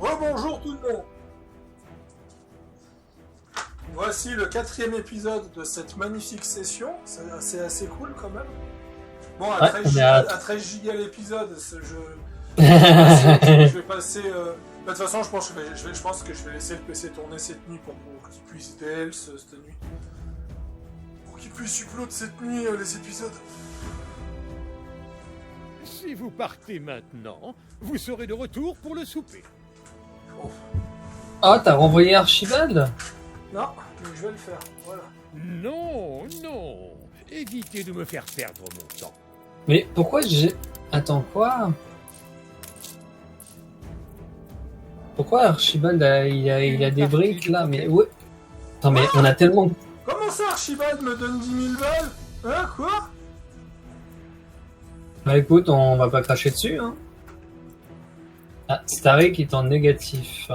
Rebonjour tout le monde. Voici le 4e épisode de cette magnifique session. C'est assez cool quand même. Bon, à 13 gigas l'épisode, je vais passer... De toute façon, je pense que je vais laisser le PC tourner cette nuit pour qu'il puisse DL cette nuit. Pour qu'il puisse upload cette nuit les épisodes. Si vous partez maintenant, vous serez de retour pour le souper. Oh. Ah, t'as renvoyé Archibald? Non, mais je vais le faire, voilà. Non, non. Évitez de me faire perdre mon temps. Mais pourquoi j'ai... Attends, quoi? Pourquoi Archibald il a des briques là? Mais ouais. Attends, mais on a tellement... Comment ça Archibald me donne 10 000 balles? Hein, quoi? Bah écoute, on va pas cracher dessus, hein. Ah, Starik est en négatif.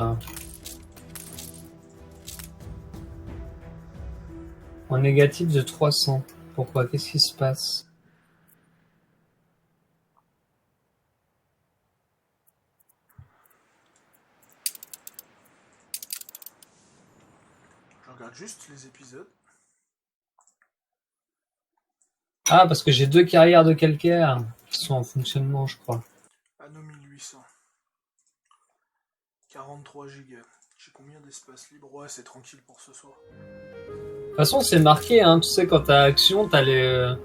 En négatif de 300. Pourquoi? Qu'est-ce qui se passe? Je regarde juste les épisodes. Ah, parce que j'ai 2 carrières de calcaire qui sont en fonctionnement, je crois. Anno 1800. 43 gigas. J'ai combien d'espace libre? Ouais, c'est tranquille pour ce soir. De toute façon, c'est marqué, hein. Tu sais, quand t'as action, t'as le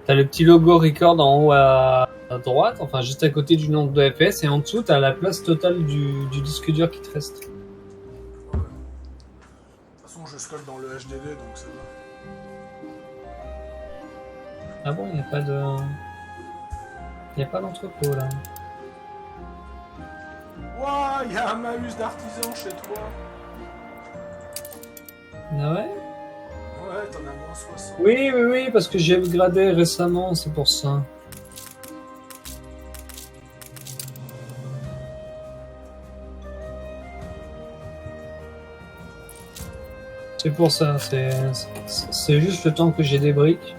petit logo record en haut à droite, enfin juste à côté du nombre de FPS, et en dessous, t'as la place totale du disque dur qui te reste. Ouais. De toute façon, je scroll dans le HDD, donc ça va. Ah bon, il n'y a pas de... Il n'y a pas d'entrepôt, là. Ouah, il y a un Mahus d'artisan chez toi. Ah ouais? Ouais, t'en as moins 60. Oui, parce que j'ai upgradé récemment, c'est pour ça. C'est pour ça, c'est juste le temps que j'ai des briques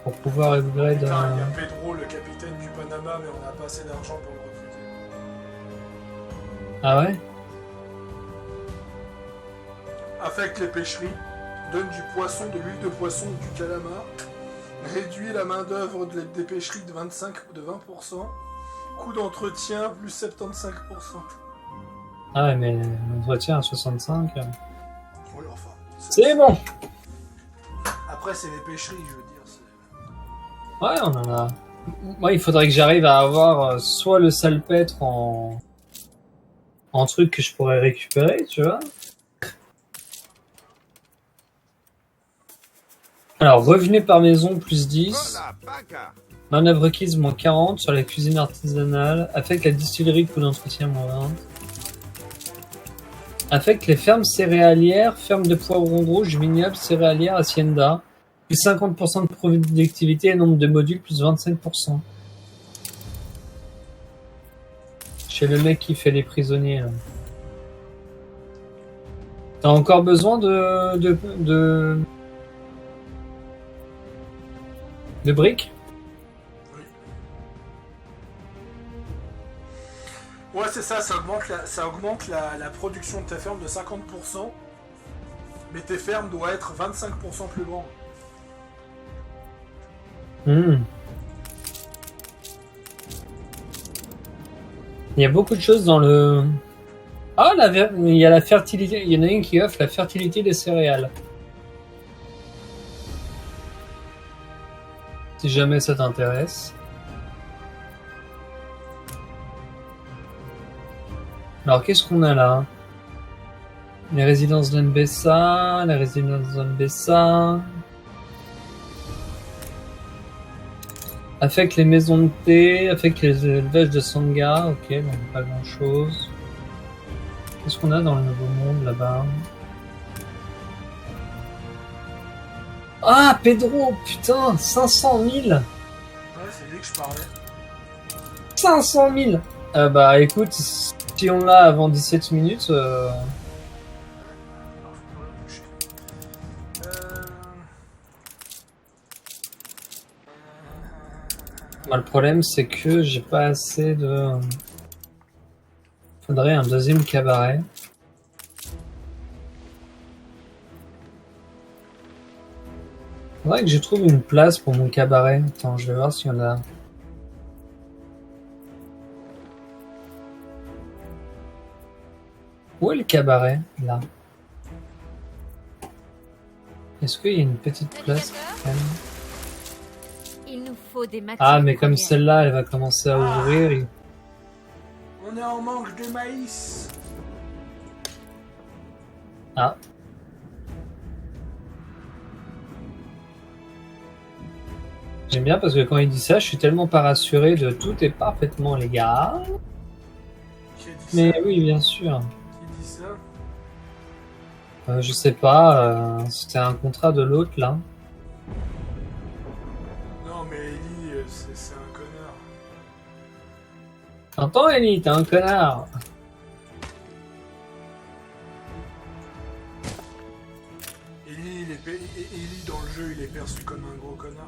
pour pouvoir upgrade. Putain, il y a Pedro, le capitaine du Panama, mais on n'a pas assez d'argent pour le recruter. Ah ouais? Affecte les pêcheries, donne du poisson, de l'huile de poisson, du calamar, réduit la main d'œuvre des pêcheries de 20%, coût d'entretien plus 75%. Ah ouais, mais l'entretien à 65. Ouais, enfin, C'est bon! Après, c'est les pêcheries, je veux dire. Ouais, on en a. Moi, il faudrait que j'arrive à avoir soit le salpêtre en truc que je pourrais récupérer, tu vois. Alors, revenu par maison plus 10. Manœuvre requise moins 40 sur la cuisine artisanale. Affecte la distillerie, coût d'entretien moins 20. Affecte les fermes céréalières, fermes de poivrons rouges, vignobles, céréalières, hacienda. Plus 50% de productivité et nombre de modules plus 25%. Chez le mec qui fait les prisonniers, là. T'as encore besoin de briques? Ouais, c'est ça, ça augmente la production de ta ferme de 50%, mais tes fermes doivent être 25% plus grandes. Il y a beaucoup de choses dans le... Ah, il y a la fertilité. Il y en a une qui offre la fertilité des céréales. Si jamais ça t'intéresse. Alors, qu'est-ce qu'on a là? Les résidences d'Nbessa, les résidences d'Nbessa. Affecte les maisons de thé, affecte les élevages de Sangha. Ok, donc pas grand chose. Qu'est-ce qu'on a dans le Nouveau Monde là-bas? Ah, Pedro, putain, 500 000! Ouais, c'est lui que je parlais. 500 000! Bah écoute, si on l'a avant 17 minutes... Bah, le problème, c'est que j'ai pas assez de... Faudrait un deuxième cabaret. Faudrait que je trouve une place pour mon cabaret. Attends, je vais voir s'il y en a. Où est le cabaret, là? Est-ce qu'il y a une petite place? Il nous faut des Ah, mais comme celle-là, elle va commencer à ouvrir. On est en manque de maïs. Ah. J'aime bien parce que quand il dit ça, je suis tellement pas rassuré de tout est parfaitement légal. Qui a dit Mais ça? oui, bien sûr. Qui dit ça? Je sais pas, c'était un contrat de l'autre là. Non, mais Ellie, c'est un connard. T'entends, Ellie, t'es un connard. Ellie, dans le jeu, il est perçu comme un gros connard.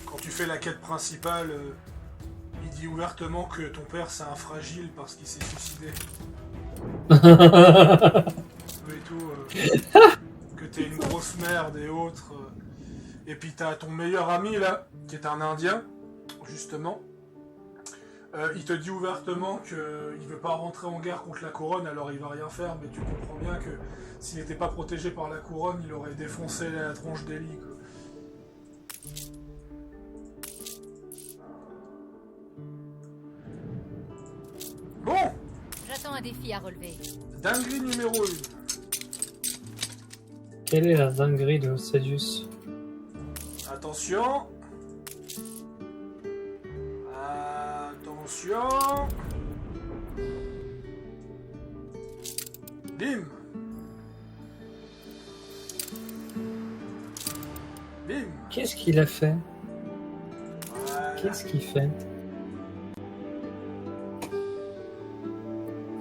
Quand tu fais la quête principale, il dit ouvertement que ton père c'est un fragile parce qu'il s'est suicidé. Et tout, que t'es une grosse merde et autres. Et puis t'as ton meilleur ami là, qui est un Indien, justement. Il te dit ouvertement qu'il veut pas rentrer en guerre contre la couronne, alors il va rien faire, mais tu comprends bien que s'il n'était pas protégé par la couronne, il aurait défoncé la tronche d'Ellie. Bon, J'attends un défi à relever. dinguerie numéro 1. Quelle est la dinguerie de Ocedius? Attention. Attention. Bim. Bim. Qu'est-ce qu'il a fait? Voilà. Qu'est-ce qu'il fait?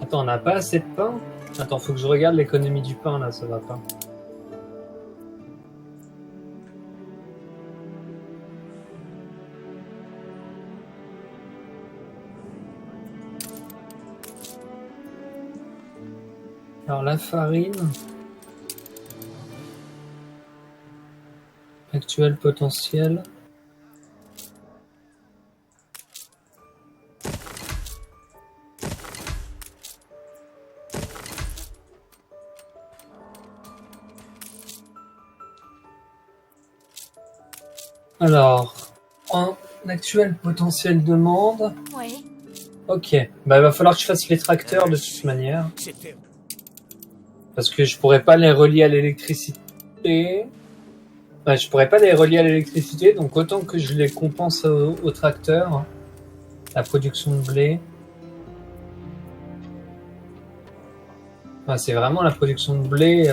Attends, on n'a pas assez de pain? Attends, faut que je regarde l'économie du pain là, ça va pas. Alors la farine. Actuel potentiel. Alors, en actuel potentiel demande. Ouais. Ok, bah il va falloir que je fasse les tracteurs de toute manière. C'était... Parce que je pourrais pas les relier à l'électricité. Ouais, je pourrais pas les relier à l'électricité, donc autant que je les compense au tracteur. La production de blé. Ouais, c'est vraiment la production de blé.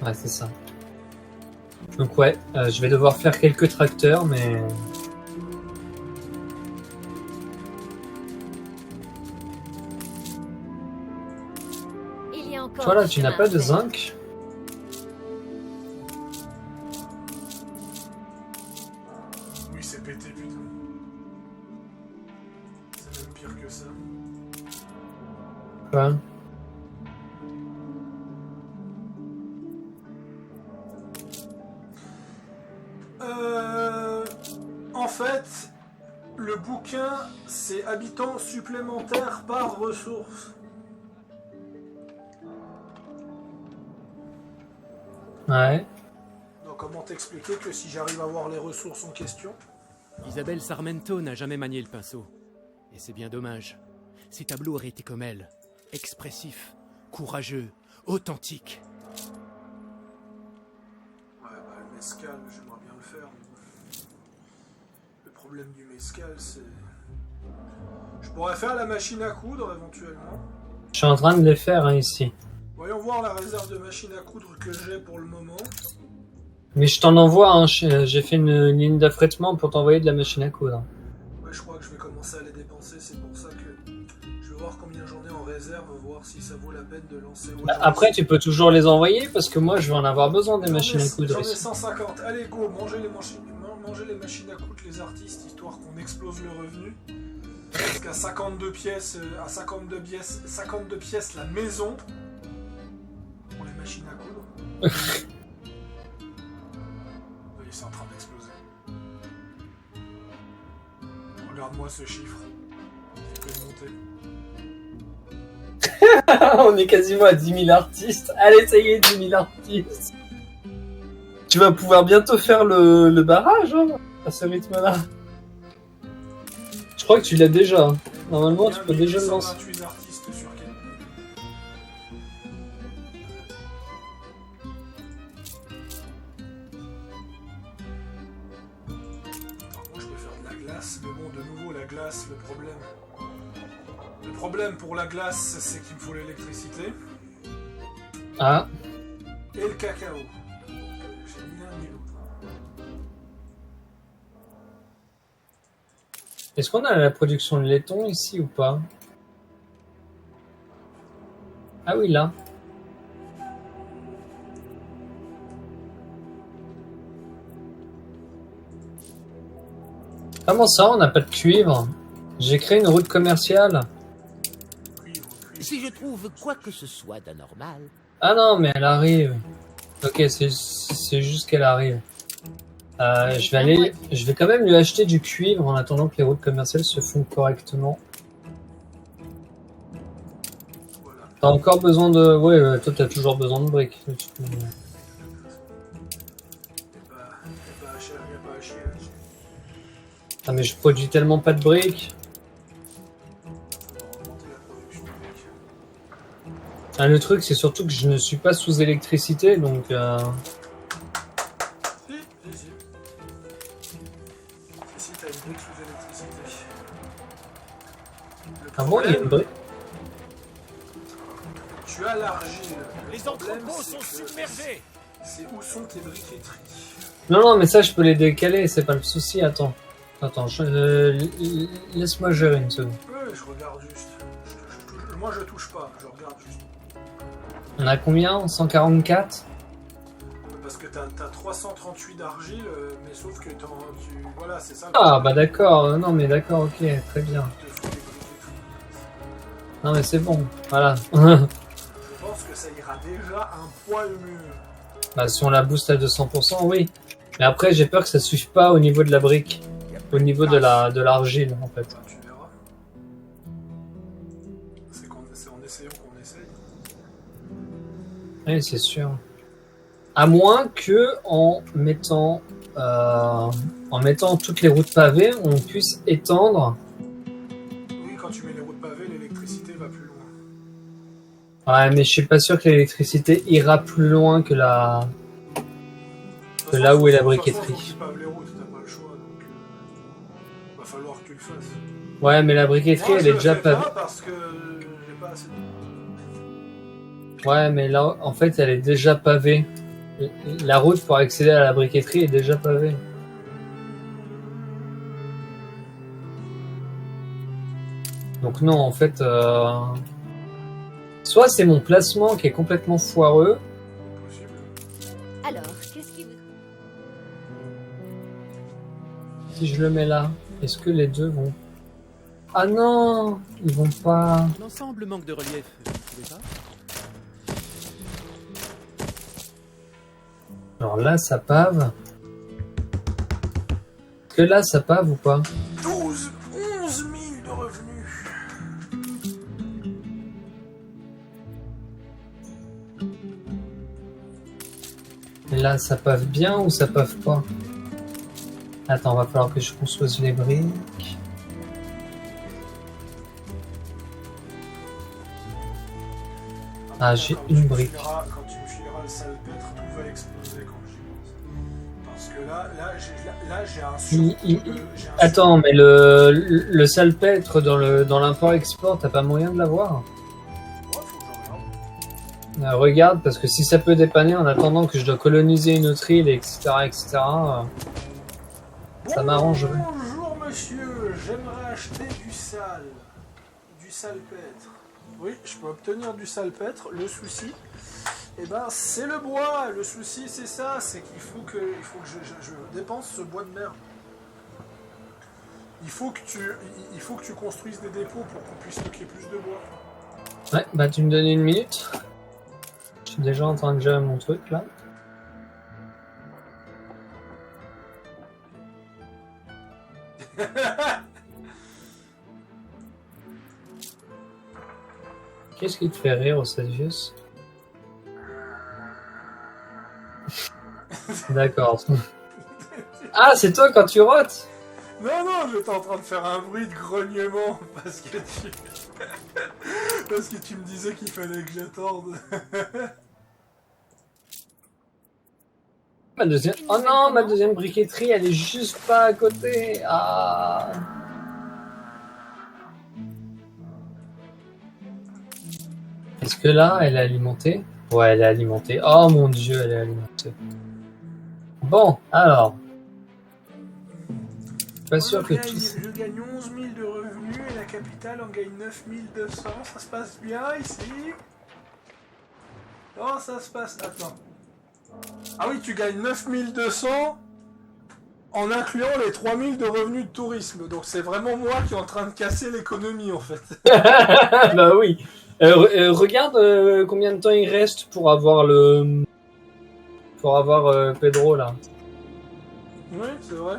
Ouais, c'est ça. Donc ouais, je vais devoir faire quelques tracteurs, mais... Il y a encore Toi là, du tu n'as chemin pas à de faire. zinc? Oui, c'est pété, putain. C'est même pire que ça. Ouais. En fait, le bouquin, c'est habitants supplémentaires par ressource. Ouais. Donc comment t'expliquer que si j'arrive à voir les ressources en question? Isabelle Sarmento n'a jamais manié le pinceau. Et c'est bien dommage. Ses tableaux auraient été comme elle. Expressifs, courageux, authentiques. Ouais, bah le mescal, j'aimerais bien le faire. Mais bon. Le problème du mescal, c'est... Je pourrais faire la machine à coudre, éventuellement. Je suis en train de les faire hein, ici. Voyons voir la réserve de machine à coudre que j'ai pour le moment. Mais je t'en envoie, hein. J'ai fait une ligne d'affrètement pour t'envoyer de la machine à coudre. Ouais, je crois que je vais commencer à les dépenser, c'est pour ça que je vais voir combien j'en ai en réserve, voir si ça vaut la peine de lancer. Ouais, j'en ai- Après, tu peux toujours les envoyer parce que moi, je vais en avoir besoin des j'en ai- machines à coudre J'en ai ici. 150. Allez, go, mangez les machines. manger les machines à coudre, les artistes, histoire qu'on explose le revenu. Parce qu'à 52 pièces, la maison pour les machines à coudre. Oui, c'est en train d'exploser. Regarde-moi ce chiffre. Il peut monter. On est quasiment à 10 000 artistes. Allez, ça y est, 10 000 artistes. Tu vas pouvoir bientôt faire le barrage, hein, à ce rythme-là. Je crois que tu l'as déjà. Hein. Normalement, tu peux déjà le lancer. 128 artistes sur quel... Alors, moi, je peux faire de la glace, mais bon, de nouveau, la glace, le problème pour la glace, c'est qu'il me faut l'électricité. Ah. Et le cacao. J'ai ni l'un ni l'autre. Est-ce qu'on a la production de laiton ici ou pas? Ah oui, là. Comment ça, on n'a pas de cuivre? J'ai créé une route commerciale. Si je trouve quoi que ce soit d'anormal... Ah non, mais elle arrive. Ok, c'est juste qu'elle arrive. Je vais quand même lui acheter du cuivre en attendant que les routes commerciales se font correctement. Voilà. T'as encore besoin de... Ouais, toi t'as toujours besoin de briques. Il n'y a pas à chier là-dessus. Ah mais je produis tellement pas de briques. On va augmenter la production de briques. Ah, le truc c'est surtout que je ne suis pas sous électricité donc... Si, t'as une brique sous électricité. Le Ah bon, il y a une brique. Tu as l'argile. Les entrepôts sont submergés. C'est où sont tes briqueteries? Non, mais ça je peux les décaler, c'est pas le souci, attends. Attends, laisse-moi gérer une seconde. Ouais, je regarde juste. Moi je touche pas, je regarde juste. On a combien? 144? Parce que t'as 338 d'argile, mais sauf que voilà, c'est ça. Ah bah d'accord, non mais d'accord, ok, très bien. Il te faut des briqueteries. Non mais c'est bon, voilà. Je pense que ça ira déjà un poil mieux. Bah si on la booste à 200%, oui. Mais après j'ai peur que ça suive pas au niveau de la brique. Au niveau de l'argile en fait. Bah, tu verras. C'est en essayant qu'on essaye. Oui, c'est sûr. À moins que en mettant toutes les routes pavées, on puisse étendre. Oui, quand tu mets les routes pavées, l'électricité va plus loin. Ouais, mais je suis pas sûr que l'électricité ira plus loin que là où est la briqueterie. Tu paves les routes, t'as pas le choix, donc va falloir que tu le fasses. Ouais, mais la briqueterie, Moi, elle je est le déjà fais pavée. pas parce que j'ai pas assez de... Ouais, mais là, en fait, elle est déjà pavée. La route pour accéder à la briqueterie est déjà pavée. Donc non, en fait, soit c'est mon placement qui est complètement foireux. Possible. Alors, qu'est-ce qui vous... Si je le mets là, est-ce que les deux vont... Ah non, ils vont pas... L'ensemble manque de relief, vous trouvez pas? Alors là, ça pave. Est-ce que là, ça pave ou pas? 11 000 de revenus. Et là, ça pave bien ou ça pave pas? Attends, va falloir que je construise les briques. Ah, j'ai une brique. Quand tu me fileras le salpêtre, tout va exploser quand j'y pense. Parce que là j'ai un surplus de... Attends, mais le salpêtre dans l'import-export, t'as pas moyen de l'avoir? Ouais, faut que je regarde. Regarde, parce que si ça peut dépanner en attendant que je dois coloniser une autre île, etc., ça m'arrangerait. Bonjour monsieur, j'aimerais acheter du salpêtre. Oui, je peux obtenir du salpêtre. Le souci, Eh ben, c'est le bois. Le souci, c'est ça. C'est qu'il faut que je dépense ce bois de merde. Il faut que tu construises des dépôts pour qu'on puisse stocker plus de bois. Ouais, bah tu me donnes 1 minute. Je suis déjà en train de gérer mon truc là. Qu'est-ce qui te fait rire, Octavius? D'accord. Ah, c'est toi quand tu rotes? Non, j'étais en train de faire un bruit de grognement parce que tu me disais qu'il fallait que j'attende. Ma deuxième... Oh non, ma deuxième briqueterie, elle est juste pas à côté. Ah. Est-ce que là, elle est alimentée? Ouais, elle est alimentée. Oh mon dieu, elle est alimentée. Bon, alors. Pas sûr que tout... Je gagne 11 000 de revenus et la capitale en gagne 9 200. Ça se passe bien ici? Non, ça se passe... Attends. Ah oui, tu gagnes 9 200 en incluant les 3 000 de revenus de tourisme. Donc c'est vraiment moi qui est en train de casser l'économie en fait. Bah oui. Regarde combien de temps il reste pour avoir le... Pour avoir Pedro là. Oui, c'est vrai.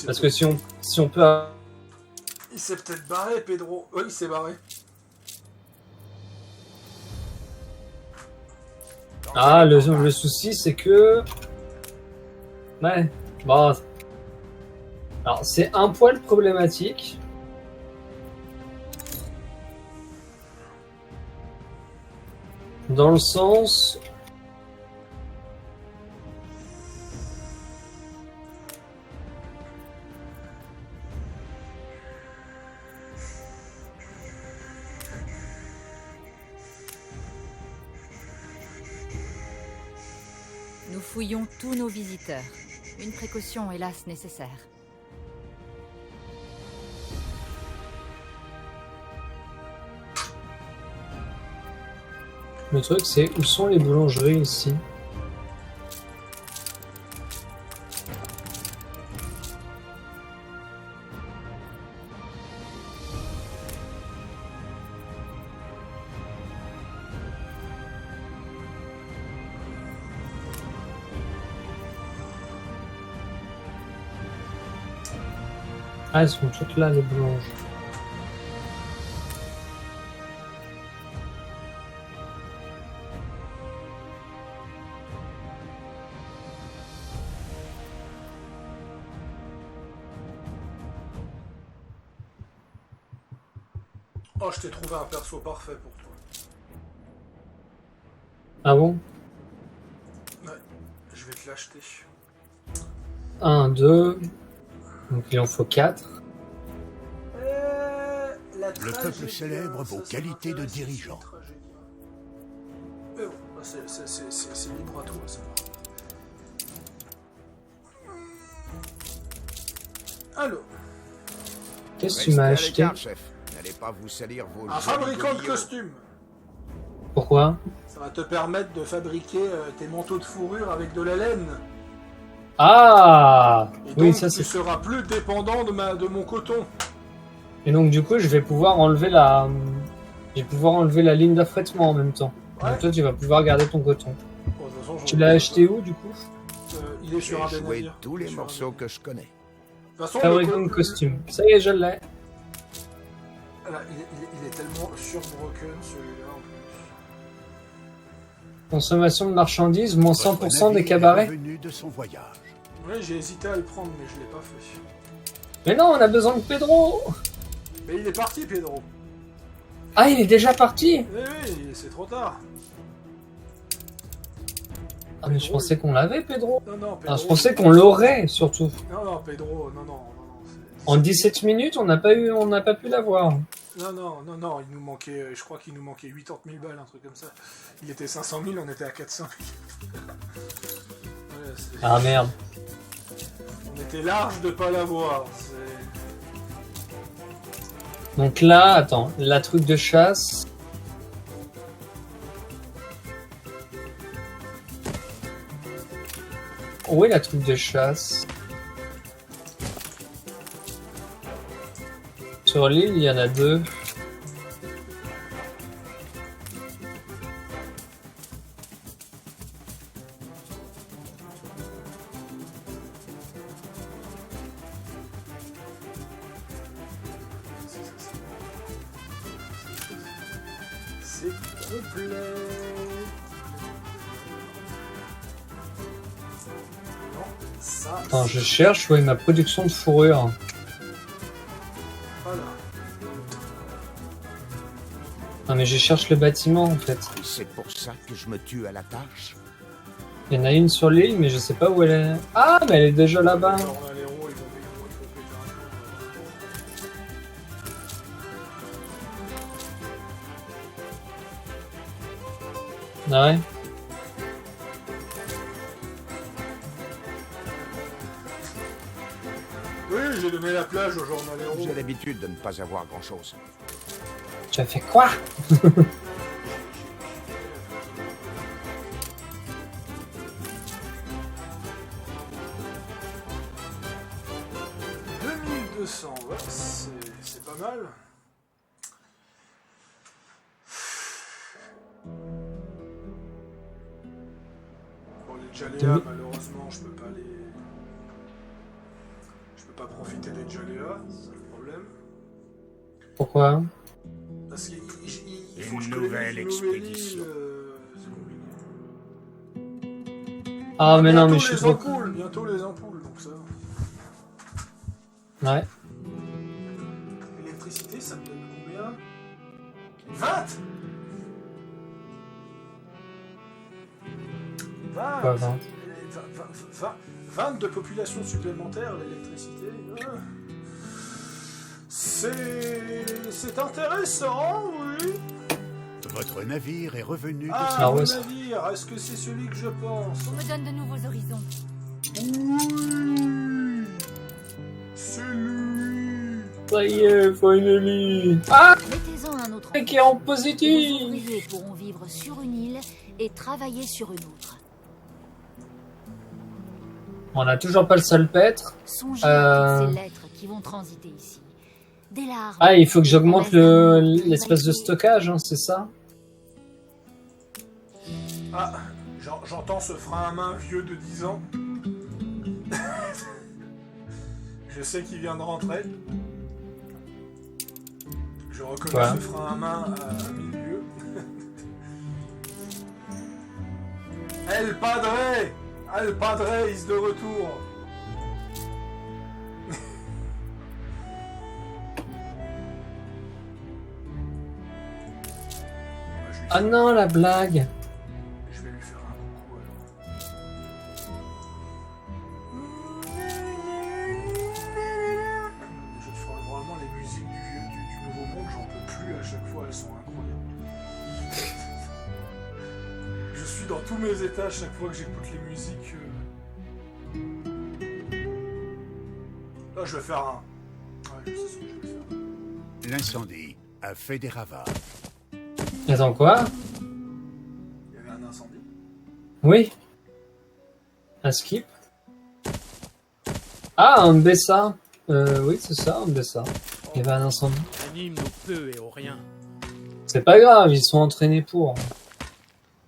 Parce que si on peut... Il s'est peut-être barré, Pedro. Oui, il s'est barré. Ah, le souci, c'est que... Ouais, bon... Alors, c'est un poil problématique. Dans le sens... Nous fouillons tous nos visiteurs. Une précaution, hélas, nécessaire. Le truc, c'est où sont les boulangeries ici? Ah, elles sont toutes là, les boulanges. Oh, je t'ai trouvé un perso parfait pour toi. Ah bon? Ouais, je vais te l'acheter. 1, 2... Donc il en faut 4. Le peuple célèbre vos qualités de dirigeant. Mais bon, c'est libre à toi, ça va. Alors. Qu'est-ce que tu m'as acheté? N'allez pas vous salir vos un fabricant de costumes. Pourquoi? Ça va te permettre de fabriquer tes manteaux de fourrure avec de la laine. Ah! Et donc, oui, ça tu seras plus dépendant de mon coton. Et donc du coup, je vais pouvoir enlever la... ligne d'affrètement en même temps. Ouais. Donc toi, tu vas pouvoir garder ton coton. Bon, de toute façon, Tu l'as acheté où, du coup? Il est sur un des J'ai joué navires. tous les morceaux que je connais. De toute façon, Fabricant de costume. Ça y est, je l'ai. Voilà, il est tellement surbroken celui-là en plus. Consommation de marchandises, moins Votre 100% des navire est cabarets. revenu de son voyage. Ouais, j'ai hésité à le prendre, mais je l'ai pas fait. Mais non, on a besoin de Pedro! Mais il est parti, Pedro. Ah, il est déjà parti! Oui, c'est trop tard. Ah, mais je pensais qu'on l'avait, Pedro. Non, Pedro. Ah, je pensais qu'on l'aurait, surtout. Non, Pedro, non. En 17 minutes, on n'a pas pu l'avoir. Non, il nous manquait, je crois qu'il nous manquait 80 000 balles, un truc comme ça. Il était 500 000, on était à 400 000. Ouais, Ah merde. On était large de pas l'avoir. Donc là, attends, la truc de chasse. où est la truc de chasse? Sur l'île, il y en a 2. C'est complet. Non, ça. Attends, je cherche, où est ma production de fourrure? Voilà. Non mais je cherche le bâtiment en fait. C'est pour ça que je me tue à la tâche. Il y en a une sur l'île, mais je sais pas où elle est. Ah, mais elle est déjà là-bas. Alors, on a les héros, ils vont péter un tour. Ah ouais. Oui, j'ai donné la plage au journal héros. J'ai l'habitude de ne pas avoir grand-chose. Tu as fait quoi? 2200, ouais, c'est pas mal. Bon, les Jaléas, malheureusement, je peux pas les... Je peux pas profiter des Jaléas, c'est le problème. Pourquoi? Parce qu'il faut que je Une colonie nouvelle une expédition. île, c'est compliqué. Ah mais non, mais Bientôt je suis les trop... ampoules, bientôt les ampoules, donc ça va. Ouais. L'électricité, ça me donne combien? 20 20 Quoi, 20? 20 de population supplémentaire, l'électricité. C'est intéressant, oui. Votre navire est revenu de Ah, Ah ouais, mon ça- navire, est-ce que c'est celui que je pense? On me donne de nouveaux horizons. Oui. C'est lui. Ça y est, finally. Ah, Mettez-en un autre. qui est en Vos positif. ouvriers pourront vivre sur une île et travailler sur une autre. On a toujours pas le salpêtre. Songez à toutes ces lettres qui vont transiter ici. Des larmes. Ah, il faut que j'augmente des l'espace de manipulés. stockage, hein, c'est ça? Ah, j'entends ce frein à main vieux de 10 ans. Je sais qu'il vient de rentrer. Je reconnais Ouais. ce frein à main à milieu. El Padre! El Padre is de retour! Ah non, la blague. Je vais lui faire un coucou alors. Je te ferai vraiment les musiques du Nouveau Monde, j'en peux plus, à chaque fois elles sont incroyables. Je suis dans tous mes états à chaque fois que j'écoute les musiques. Là je vais faire un. Ouais, je sais ce que je vais faire. L'incendie a fait des ravages. Attends, quoi? Il y avait un incendie. Oui. Un skip. Ah, un Bessa. Oui, c'est ça, un Bessa. Il y avait un incendie. Anime au peu et au rien. C'est pas grave, ils sont entraînés pour.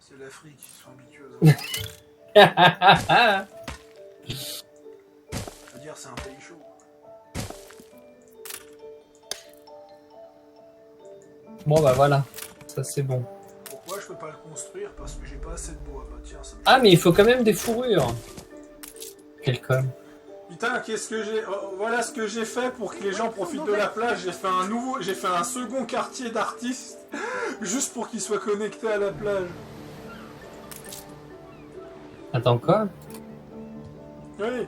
C'est l'Afrique, ils sont habitués à ça. Je veux dire, c'est un pays chaud. Bon, bah voilà. Ça, c'est bon. Pourquoi je peux pas le construire? Parce que j'ai pas assez de bois. Bah tiens, ça me... Ah, mais il faut quand même des fourrures. Quel con. Putain, qu'est-ce que j'ai... voilà ce que j'ai fait pour que les gens profitent de la plage. J'ai fait un second quartier d'artistes juste pour qu'ils soient connectés à la plage. Attends, quoi? Oui.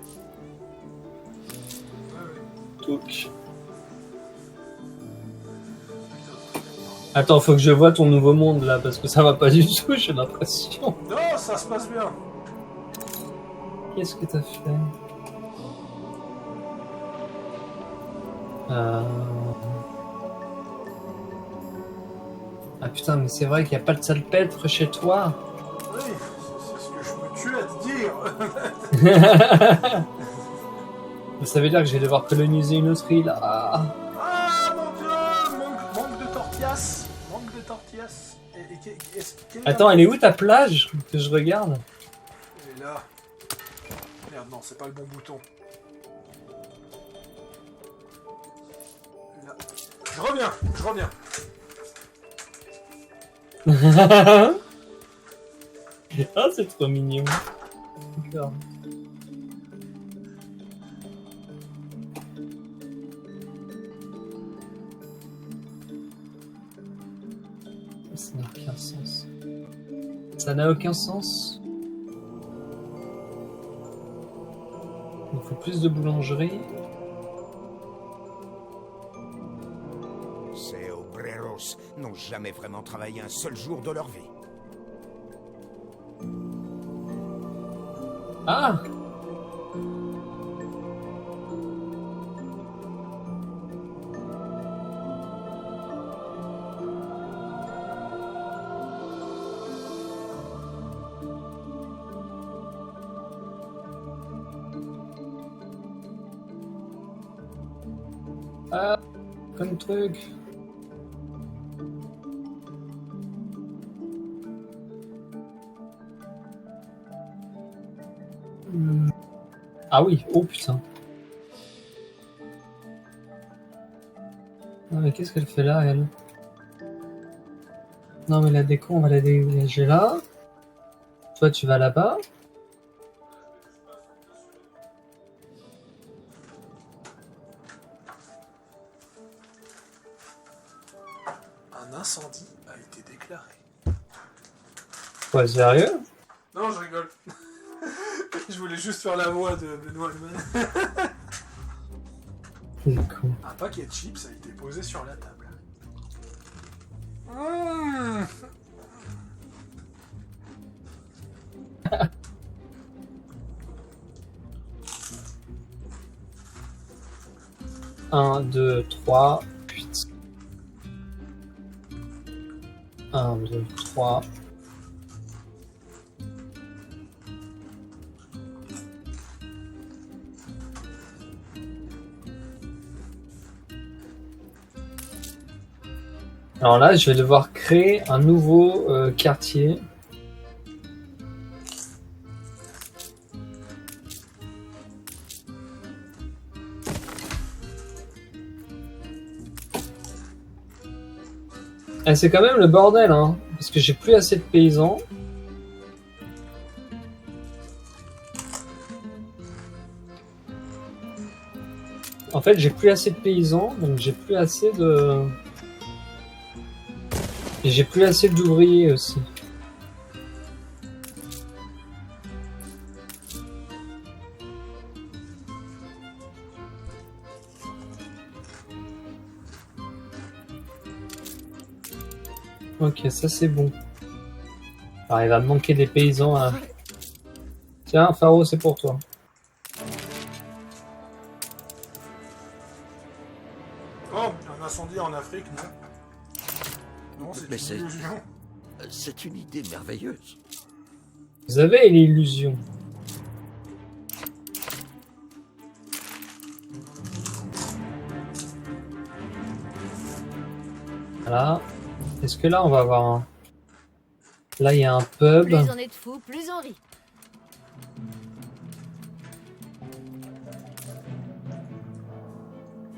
Touc. Attends, faut que je vois ton nouveau monde là, parce que ça va pas du tout, j'ai l'impression. Non, ça se passe bien. Qu'est-ce que t'as fait? Ah putain, mais c'est vrai qu'il n'y a pas de salpêtre chez toi. Oui, c'est ce que je me tue à te dire. Ça veut dire que je vais devoir coloniser une autre île. Ah. Ah mon dieu, manque de tortillas. Manque de tortillas. Attends, elle est où ta plage que je regarde? Elle est là. Merde, non, c'est pas le bon bouton. Là. Je reviens. Ah, c'est trop mignon. D'accord. Ça n'a aucun sens. Ça n'a aucun sens. Il faut plus de boulangerie. Ces obreros n'ont jamais vraiment travaillé un seul jour de leur vie. Ah! Ah, comme truc. Ah oui, oh putain. Non mais qu'est-ce qu'elle fait là, elle? Non mais la déco, on va la dégager là. Toi, tu vas là-bas. Un incendie a été déclaré. Ouais, sérieux? Non, je rigole. Je voulais juste faire la voix de Benoît Alman. C'est con. Un paquet de chips a été posé sur la table. Mmh. 1, 2, 3, 8. 1, 2, 3. Alors là, je vais devoir créer un nouveau quartier. Et c'est quand même le bordel, hein, parce que j'ai plus assez de paysans. En fait, j'ai plus assez de paysans, donc j'ai plus assez de... Et j'ai plus assez d'ouvriers aussi. Ok, ça c'est bon. Alors il va me manquer des paysans à... Tiens, Faro, c'est pour toi. Oh, un incendie en Afrique, non? Non, Mais c'est une illusion. C'est une idée merveilleuse. Vous avez l'illusion. Voilà. Est-ce que là on va avoir un... Là il y a un pub. Plus on est de fous, plus on rit.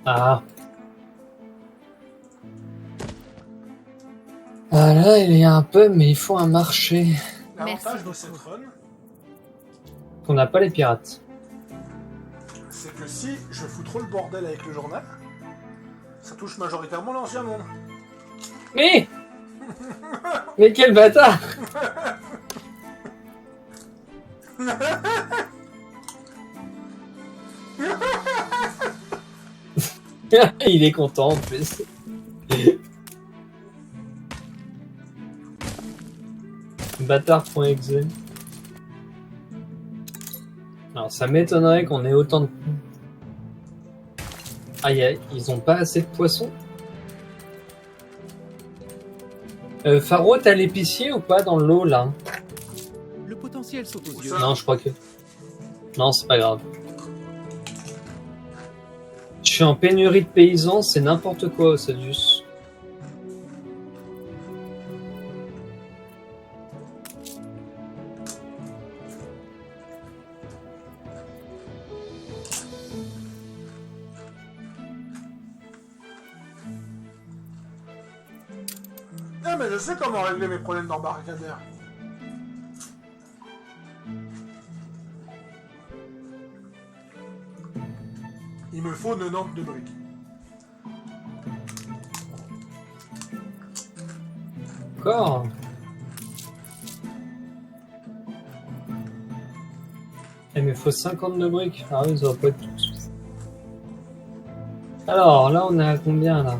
Ah. Ah là il y a un pub mais il faut un marché. L'avantage de cette run, Qu'on n'a pas les pirates. c'est que si je fous trop le bordel avec le journal, ça touche majoritairement l'ancien monde. Mais mais quel bâtard. Il est content en plus. Bâtard.exe. Alors ça m'étonnerait qu'on ait autant de... Aïe, ils ont pas assez de poissons. Faro, t'as l'épicier ou pas dans l'eau là? Le potentiel saute aux yeux. Ça. Non, je crois que... Non, c'est pas grave. Je suis en pénurie de paysans, c'est n'importe quoi, Sadius. Ah, mais je sais comment régler mes problèmes d'embarcadère. Il me faut 90 de briques. Encore. Eh, mais il faut 52 briques. Ah oui, ça va pas être tout de suite. Alors, là, on est à combien, là?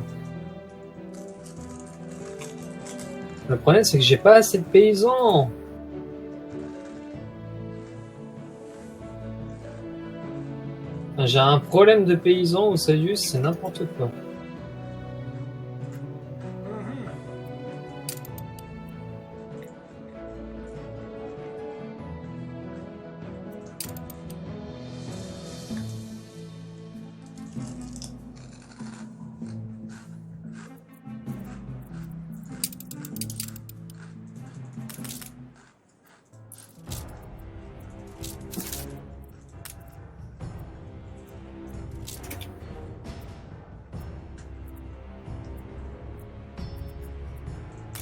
Le problème, c'est que j'ai pas assez de paysans. J'ai un problème de paysans au Sadius, c'est n'importe quoi.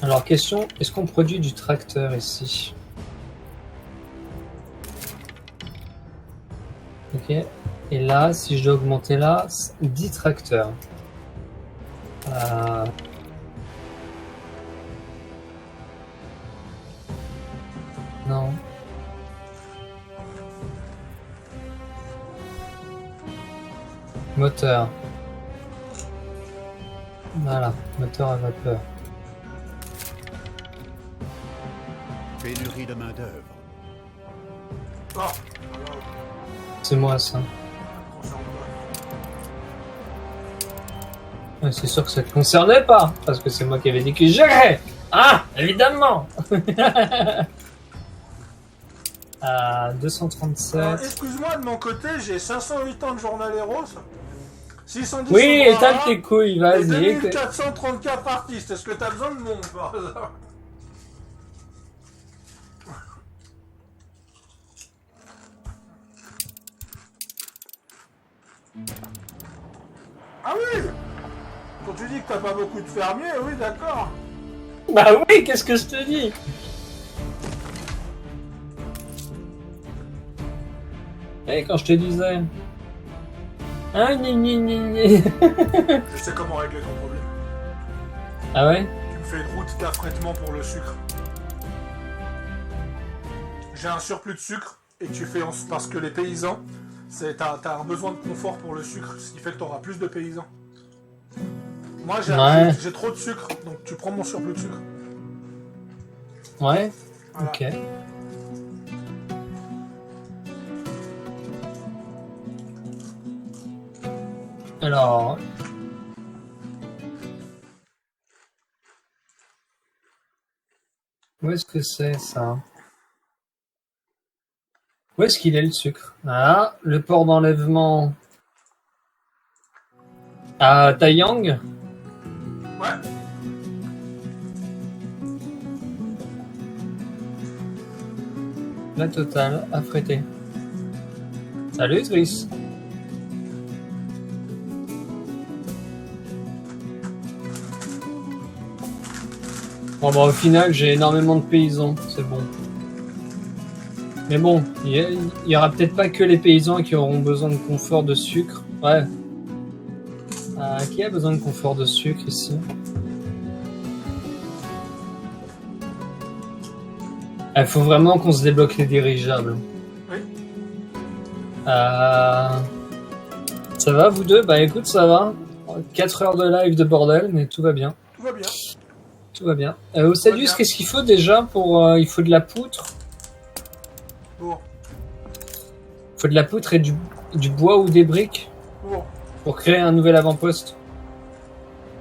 Alors, question, est-ce qu'on produit du tracteur ici? Ok. Et là, si je dois augmenter là, 10 tracteurs. Non. Moteur. Voilà, moteur à vapeur. Pénurie de main-d'œuvre. Oh, C'est moi ça. Ouais, c'est sûr que ça te concernait pas, parce que c'est moi qui avais dit que je gérais. Ah, évidemment. À 237. Alors, excuse-moi, de mon côté, j'ai 508 ans de journaleros, 610 Oui, au étale Bras, tes couilles, et vas-y. 2434 artistes. Est-ce que t'as besoin de monde par hasard? Ah oui! Quand tu dis que t'as pas beaucoup de fermiers, oui, d'accord. Bah oui, qu'est-ce que je te dis? Eh, quand je te disais. Ah, ni. Je sais comment régler ton problème. Ah ouais? Tu me fais une route d'affrètement pour le sucre. J'ai un surplus de sucre et tu fais parce que les paysans, t'as un besoin de confort pour le sucre, ce qui fait que t'auras plus de paysans. Moi j'ai trop de sucre, donc tu prends mon surplus de sucre. Ouais? Voilà. Ok. Alors... Où est-ce que c'est ça? Où est-ce qu'il est le sucre? Ah, le port d'enlèvement à Taiyang. Ouais. La totale, affrété. Salut Driss. Bon bah au final j'ai énormément de paysans, c'est bon. Mais bon, il y aura peut-être pas que les paysans qui auront besoin de confort de sucre. Ouais. Qui a besoin de confort de sucre ici? Il faut vraiment qu'on se débloque les dirigeables. Oui. Ça va vous deux? Bah écoute, ça va. 4 heures de live de bordel, mais tout va bien. Tout va bien. Tout va bien. Au Sadius, qu'est-ce qu'il faut déjà pour... il faut de la poutre. Bon. Il faut de la poutre et du bois ou des briques Bon. pour créer un nouvel avant-poste.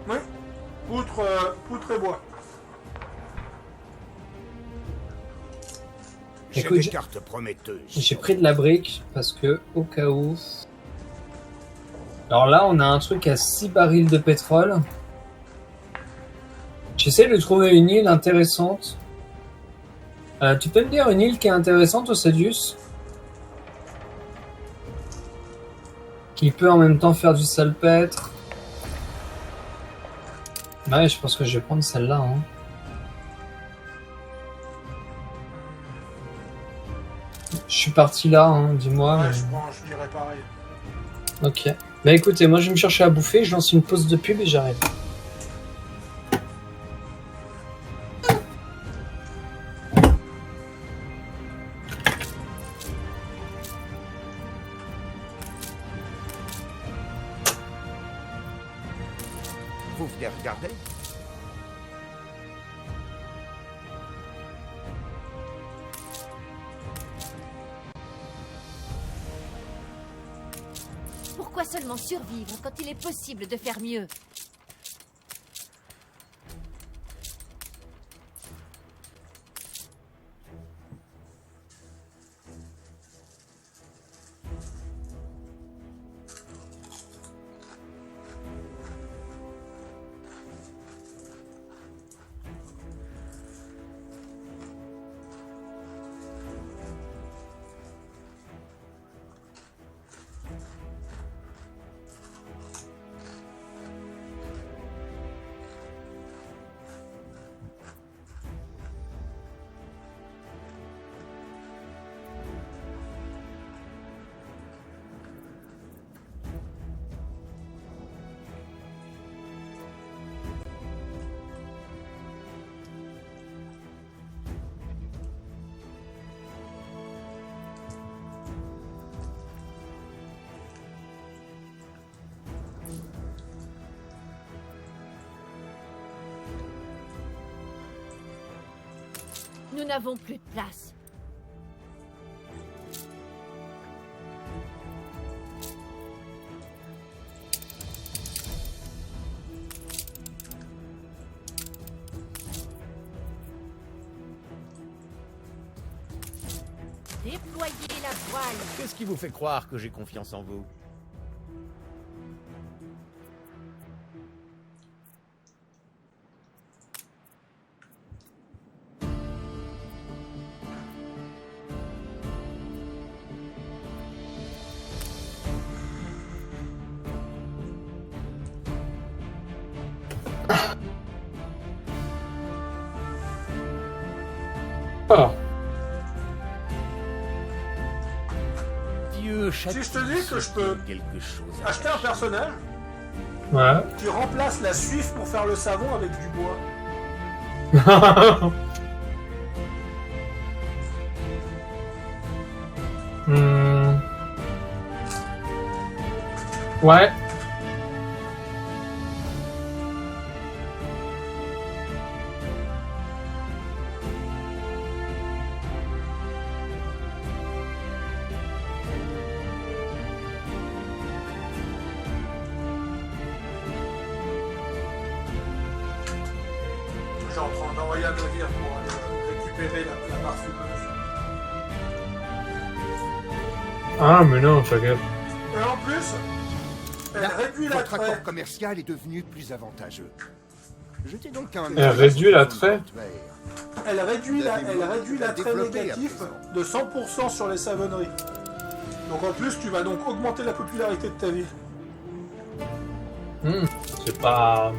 Oui. Poutre et bois. J'ai Écoute, des cartes prometteuses. j'ai pris de la brique parce que, au cas où... Alors là, on a un truc à 6 barils de pétrole. J'essaie de trouver une île intéressante. Tu peux me dire une île qui est intéressante au Cedius? Qui peut en même temps faire du salpêtre. Ouais, je pense que je vais prendre celle-là. Hein. Je suis parti là, hein, dis-moi. Ouais, mais- je dirais pareil. Ok. Bah écoutez, moi je vais me chercher à bouffer, je lance une pause de pub et j'arrive. Vous venez regarder? Pourquoi seulement survivre quand il est possible de faire mieux? Nous n'avons plus de place. Déployez la voile. Qu'est-ce qui vous fait croire que j'ai confiance en vous? Ah. Dieu, Si je te dis que je peux quelque chose à acheter un personnage Ouais. qui remplace la suif pour faire le savon avec du bois. Hmm. Ouais. J'ai en train d'envoyer un navire pour aller récupérer la parfumeuse. Ah, mais non, t'inquiète. Et en plus, elle réduit Votre l'attrait. accord commercial est devenu plus avantageux. Jetez donc un Elle réduit l'attrait. Elle réduit l'attrait Développé à négatif présent. de 100% sur les savonneries. Donc en plus, tu vas donc augmenter la popularité de ta ville. C'est pas...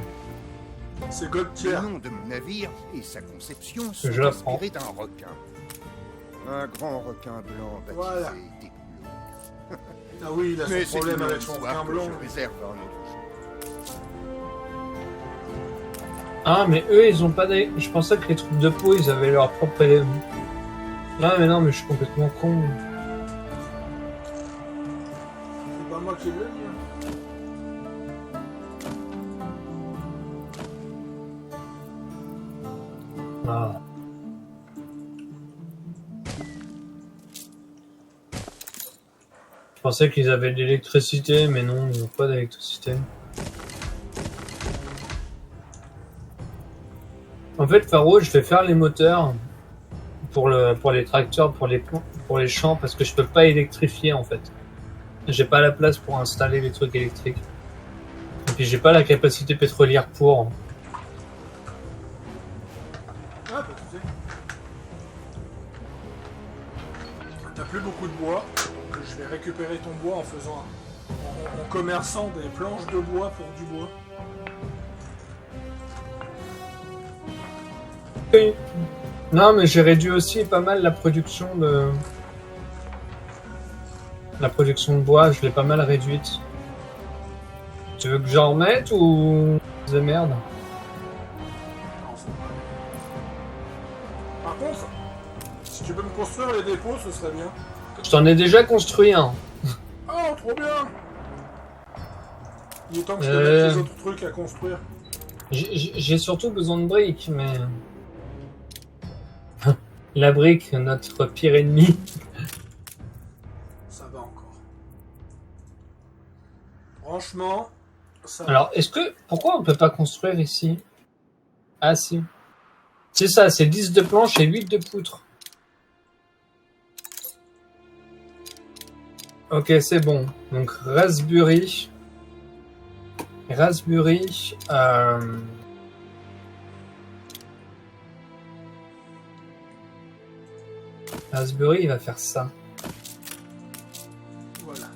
C'est God tier. Le nom de mon navire et sa conception Je sont l'apprends. inspirés d'un requin. Un grand requin blanc baptisé Voilà. Découleur. Ah oui, il a Mais son c'est problème une avec son histoire requin que blanc. je réserve à un autre jour. Ah, mais eux, ils ont pas des... Je pensais que les troupes de peau, ils avaient leur propre élément. Ah, mais non, mais je suis complètement con. C'est pas moi qui le dis. hein. Ah. Je pensais qu'ils avaient de l'électricité, mais non, ils n'ont pas d'électricité. En fait, Faro, je vais faire les moteurs pour les tracteurs, pour les champs, parce que je peux pas électrifier en fait. J'ai pas la place pour installer les trucs électriques. Et puis j'ai pas la capacité pétrolière pour. Ah, pas de soucis. T'as plus beaucoup de bois, donc je vais récupérer ton bois en faisant en commerçant des planches de bois pour du bois. Oui. Non, mais j'ai réduit aussi pas mal la production de bois, je l'ai pas mal réduite. Tu veux que j'en remette ou c'est merde? Non, c'est pas. Par contre, si tu peux me construire les dépôts, ce serait bien. Je t'en ai déjà construit un. Oh, trop bien! Il est temps que je te mette les autres trucs à construire. J'ai surtout besoin de briques, mais... La brique, notre pire ennemi. Ça va encore. Franchement, ça va. Alors, pourquoi on peut pas construire ici? Ah si. C'est ça, c'est 10 de planches et 8 de poutres. Ok, c'est bon. Donc, Raspberry, Raspberry, il va faire ça. Voilà.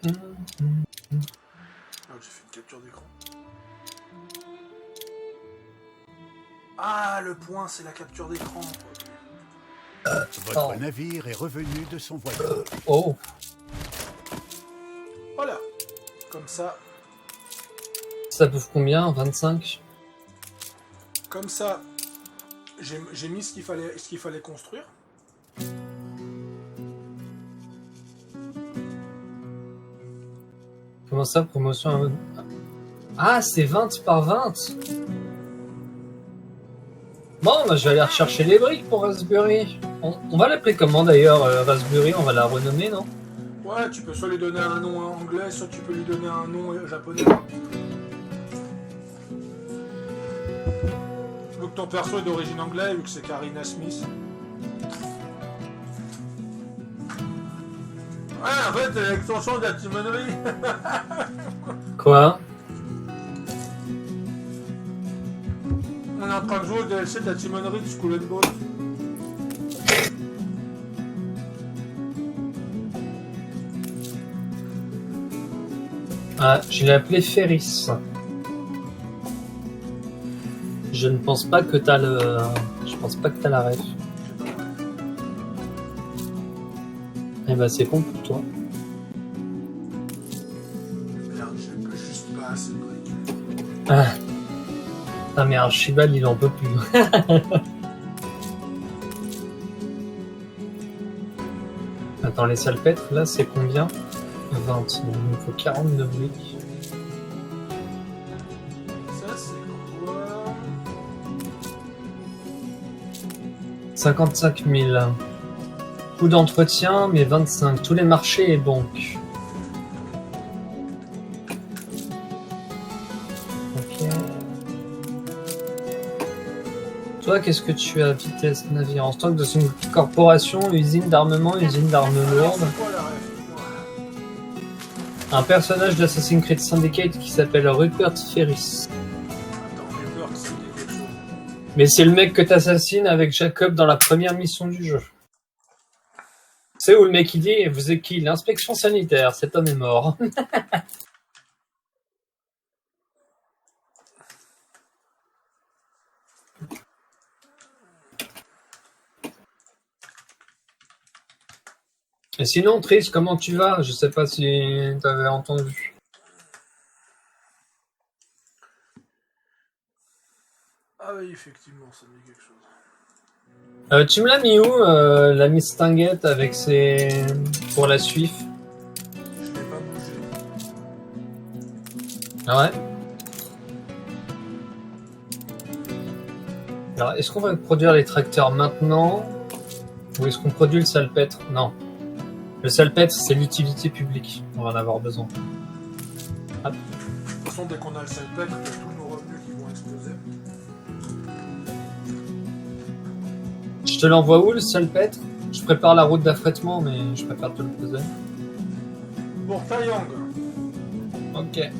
Ah, j'ai fait une capture d'écran. Ah, le point, c'est la capture d'écran. Votre navire est revenu de son voyage. Oh, Voilà. Comme ça, ça bouffe combien? 25? comme ça, j'ai mis ce qu'il fallait construire. Comment ça, promotion? Ah, c'est 20 par 20. Bon, bah, je vais aller rechercher les briques pour Raspberry. On va l'appeler comment d'ailleurs, Raspberry? On va la renommer, non? Ouais, tu peux soit lui donner un nom anglais, soit tu peux lui donner un nom japonais. Vu que ton perso est d'origine anglaise, vu que c'est Karina Smith. Ouais, en fait, c'est l'extension de la timonerie. Quoi? On est en train de jouer au DLC de la timonerie de Skull and Bones. Ah, je l'ai appelé Ferris. Je ne pense pas que t'as le... Je pense pas que t'as la ref. Eh ben c'est con pour toi. Merde, je peux juste pas assez de briques. Ah mais Archibald il en peut plus. Attends, les salpêtres là c'est combien? 20, donc il me faut 42 briques. Ça, c'est quoi? 55 000. Coût d'entretien, mais 25. Tous les marchés et banques. Ok. Toi, qu'est-ce que tu as? Vitesse, navire en stock de une corporation, usine d'armement, usine d'armes Alors, lourdes. c'est quoi la ref? Un personnage d'Assassin's Creed Syndicate qui s'appelle Rupert Ferris. Attends, j'ai peur que c'était quelque chose. Mais c'est le mec que t'assassines avec Jacob dans la première mission du jeu. C'est où le mec il dit, vous êtes qui? L'inspection sanitaire, cet homme est mort. Et sinon, Trish, comment tu vas? Je sais pas si t'avais entendu. Ah oui, effectivement, ça me dit quelque chose. Tu me l'as mis où, la Miss Tinguette avec ses... pour la suif? Je l'ai pas bougé. Ah ouais? Alors, est-ce qu'on va produire les tracteurs maintenant? Ou est-ce qu'on produit le salpêtre? Non. Le salpêtre, c'est l'utilité publique. On va en avoir besoin. De toute façon, dès qu'on a le salpêtre, il y a tous nos revenus qui vont exploser. Je te l'envoie où, le salpêtre? Je prépare la route d'affrètement, mais je préfère te le poser. Pour Taiyang. Ok.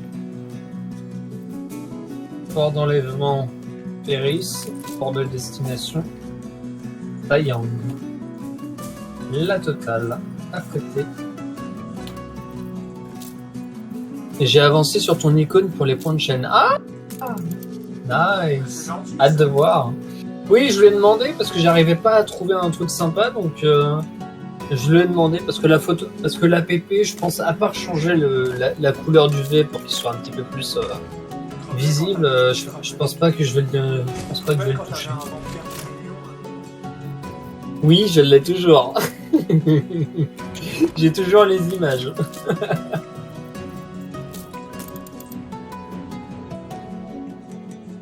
Port d'enlèvement Péris, port de destination Taiyang. La totale, à côté. Et j'ai avancé sur ton icône pour les points de chaîne. Ah! Nice! Gentil, Hâte de voir. Oui, je lui ai demandé parce que j'arrivais pas à trouver un truc sympa, donc je lui ai demandé parce que la photo, parce que l'APP, je pense, à part changer la couleur du V pour qu'il soit un petit peu plus visible, je pense pas que je vais le, je pense pas que je vais le toucher. Oui, je l'ai toujours. J'ai toujours les images.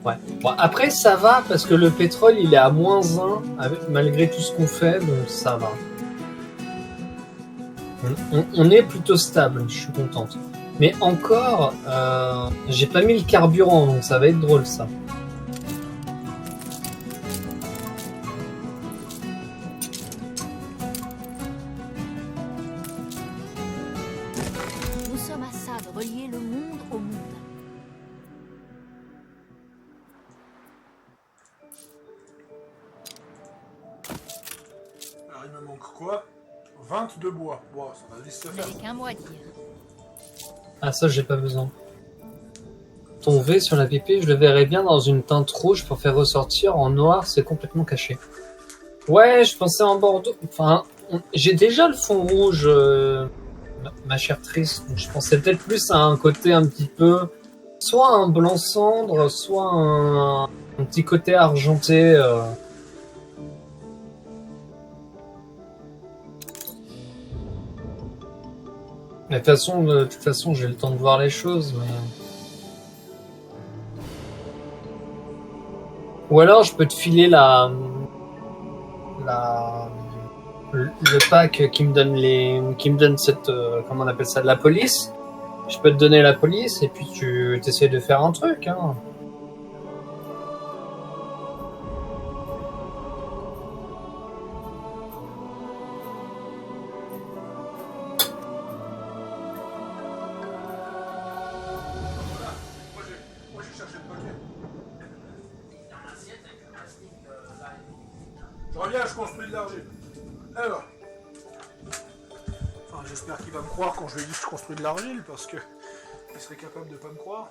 Ouais. Bon, après, ça va parce que le pétrole il est à -1 malgré tout ce qu'on fait, donc ça va. On est plutôt stable, je suis contente. Mais encore, j'ai pas mis le carburant, donc ça va être drôle ça. Nous sommes à ça de relier le monde au monde. Alors, il me manque quoi? 22 bois. Bon, ça va vite se Vous faire. n'avez qu'un mot à dire. Ah ça j'ai pas besoin. Ton V sur la PP, je le verrais bien dans une teinte rouge pour faire ressortir. En noir, c'est complètement caché. Ouais, je pensais en bordeaux. Enfin, j'ai déjà le fond rouge, ma chère Triss. Donc je pensais peut-être plus à un côté un petit peu, soit un blanc cendre, soit un petit côté argenté. Mais de toute façon, j'ai le temps de voir les choses. Mais... Ou alors, je peux te filer le pack qui me donne cette, comment on appelle ça, de la police. Je peux te donner la police et puis tu essaies de faire un truc, hein. Moi j'ai cherché le paquet. Je reviens, je construis de l'argile. Alors. Enfin, j'espère qu'il va me croire quand je lui dis que je construis de l'argile, parce que il serait capable de pas me croire.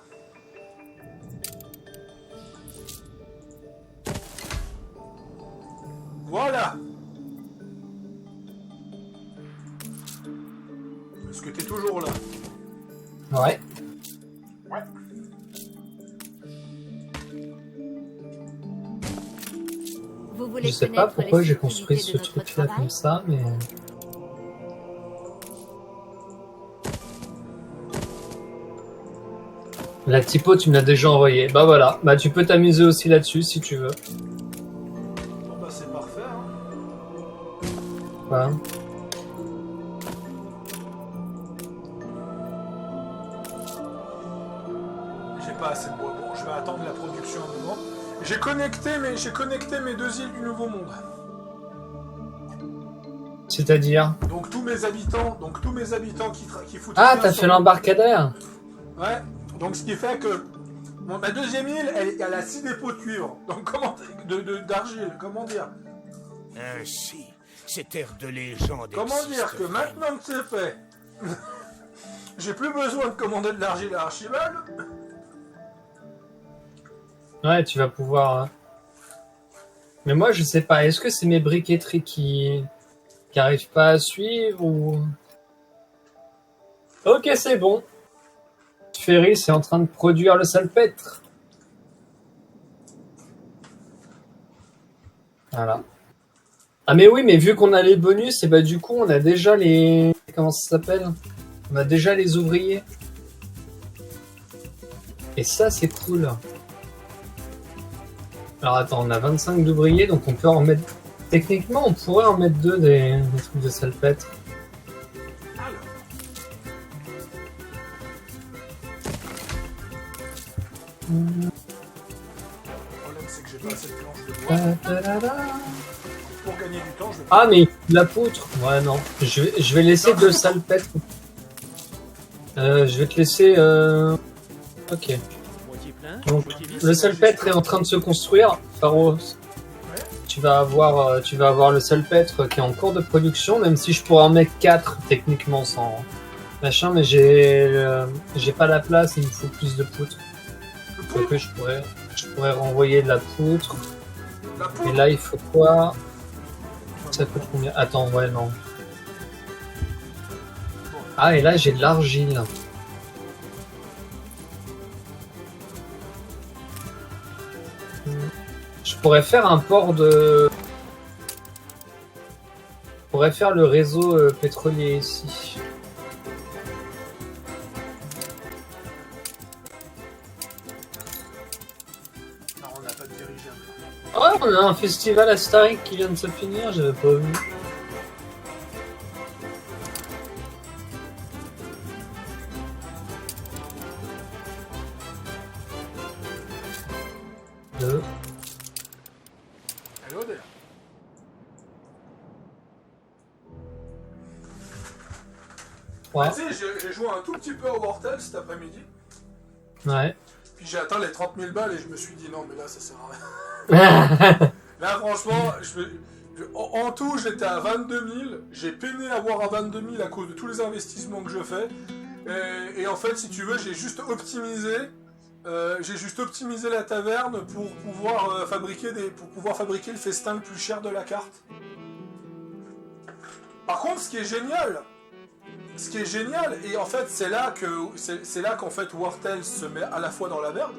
Voilà. Est-ce que t'es toujours là? Ouais. Ouais. Vous voulez Je sais pas connaître pourquoi les j'ai construit ce subtilités de notre truc-là travail comme ça, mais... La typo, tu me l'as déjà envoyé. Bah voilà, bah tu peux t'amuser aussi là-dessus si tu veux. Bon bah c'est parfait, hein. Voilà. J'ai pas assez de bois. Bon, je vais attendre la production un moment. J'ai connecté mes deux îles du Nouveau Monde. C'est-à-dire... Donc tous mes habitants qui foutent. Ah, rien t'as sur- fait l'embarcadère. Ouais. Donc ce qui fait que ma deuxième île, elle a 6 dépôts de cuivre. Donc comment d'argile, comment dire? Ainsi, cette ère de légende Comment existe dire que vraiment. maintenant que c'est fait, j'ai plus besoin de commander de l'argile à Archibald. Ouais, tu vas pouvoir... Mais moi, je sais pas. Est-ce que c'est mes briqueteries qui arrivent pas à suivre ou... Ok, c'est bon. Ferris est en train de produire le salpêtre. Voilà. Ah mais oui, mais vu qu'on a les bonus, et bah du coup on a déjà les... Comment ça s'appelle? On a déjà les ouvriers. Et ça c'est cool. Alors attends, on a 25 d'ouvriers, donc on peut en mettre... Techniquement on pourrait en mettre 2 des trucs de salpêtre. problème, c'est que j'ai pas assez de planches de bois. Pour gagner du temps, je vais... Ah, mais la poutre. Ouais, non. Je vais laisser deux salpêtres. Je vais te laisser... Ok. Moitié plein, Donc, moitié vide. le salpêtre est en train de se construire. Pharos, tu vas avoir le salpêtre qui est en cours de production, même si je pourrais en mettre 4 techniquement sans machin, mais j'ai pas la place, il me faut plus de poutres. Donc je pourrais renvoyer de la poutre. La poutre. Et là, il faut quoi? Ça coûte combien? Attends, ouais, non. Ah, et là, j'ai de l'argile. Je pourrais faire un port de... Je pourrais faire le réseau pétrolier ici. Non, on n'a pas de dirigeable. Oh, on a un festival à Starik qui vient de se finir, j'avais pas vu. Deux. Allô, Odell. Ouais. Tu sais, j'ai joué un tout petit peu à Wartel cet après-midi. Ouais. Puis j'ai atteint les 30 000 balles et je me suis dit non, mais là, ça sert à rien. Là, franchement, en tout, j'étais à 22 000. J'ai peiné à avoir à 22 000 à cause de tous les investissements que je fais. Et en fait, si tu veux, j'ai juste optimisé la taverne pour pouvoir fabriquer le festin le plus cher de la carte. Par contre, ce qui est génial, et en fait c'est là qu'en fait Wartel se met à la fois dans la merde,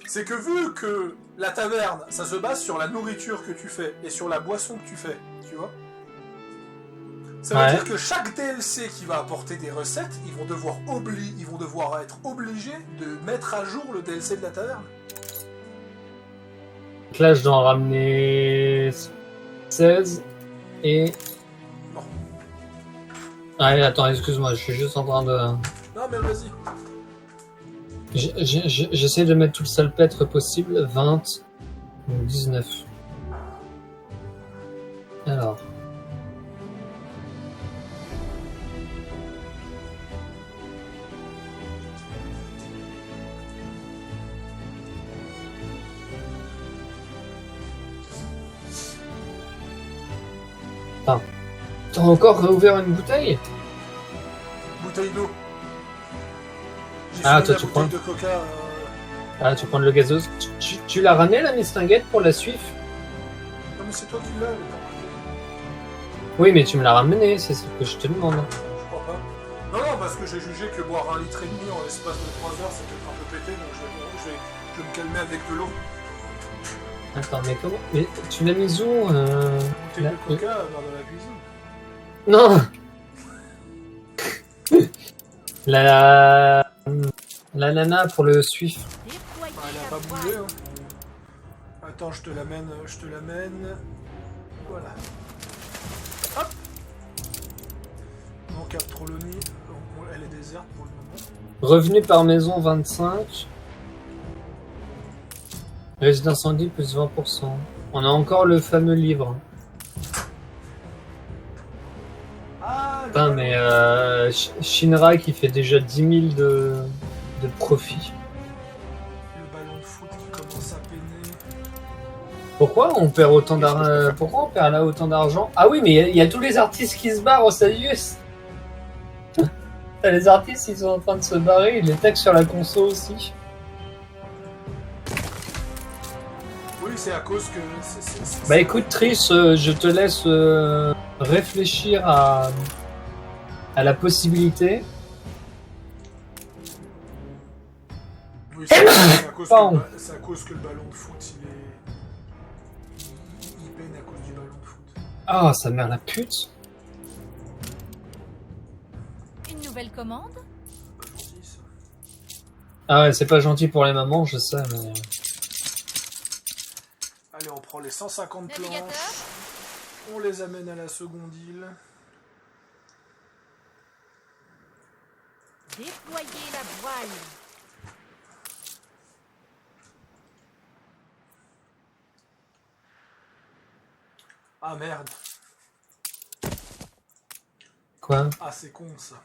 c'est que vu que la taverne, ça se base sur la nourriture que tu fais et sur la boisson que tu fais, tu vois. Ça veut dire que chaque DLC qui va apporter des recettes, ils vont devoir être obligés de mettre à jour le DLC de la taverne. Donc là, je dois en ramener 16 et... Non. Ah, attends, excuse-moi, je suis juste en train de... Non mais vas-y. J'essaie de mettre tout le salpêtre possible. 20, 19. Alors... Ah. T'as encore réouvert une bouteille? Bouteille d'eau. Ah, J'ai toi, fini tu la prends. bouteille de coca. Ah, tu prends de l'eau gazeuse. Tu l'as ramené la mistinguette pour la suivre? Non mais c'est toi qui l'as, elle est pas ramenée. Oui, mais tu me l'as ramené, c'est ce que je te demande. Je crois pas. Non, parce que j'ai jugé que boire 1,5 litre en l'espace de 3 heures, c'était un peu pété, donc je vais me calmer avec de l'eau. Attends, mais comment? Mais tu l'as mise où Bouteille là, de coca dans la cuisine. Non. La nana pour le suif. Déployez Bah, elle a la pas voile. bougé, hein. Attends, je te l'amène. Voilà. Hop. Mon Cap Trelawney, elle est déserte pour le moment. Revenu par maison 25. Risque d'incendie plus 20%. On a encore le fameux livre. Ah, Putain, mais Shinra qui fait déjà 10 000 de profit. le ballon de foot qui commence à peiner. Pourquoi on perd autant d'argent? Pourquoi on perd là autant d'argent? Ah oui, mais il y a tous les artistes qui se barrent au Sadius. T'as les artistes, ils sont en train de se barrer, ils les taxent sur la conso aussi. Oui, c'est à cause que. Bah écoute Trish, je te laisse réfléchir à la possibilité. Oui, c'est à cause Pardon. c'est à cause que le ballon de foot, il peine à cause du ballon de foot. Ah, sa mère la pute. Une nouvelle commande? Pas gentil ça. Ah ouais, c'est pas gentil pour les mamans, je sais, mais... Allez, on prend les 150 planches. Navigateur? On les amène à la seconde île. Déployez la voile. Ah merde. Quoi? Ah c'est con ça.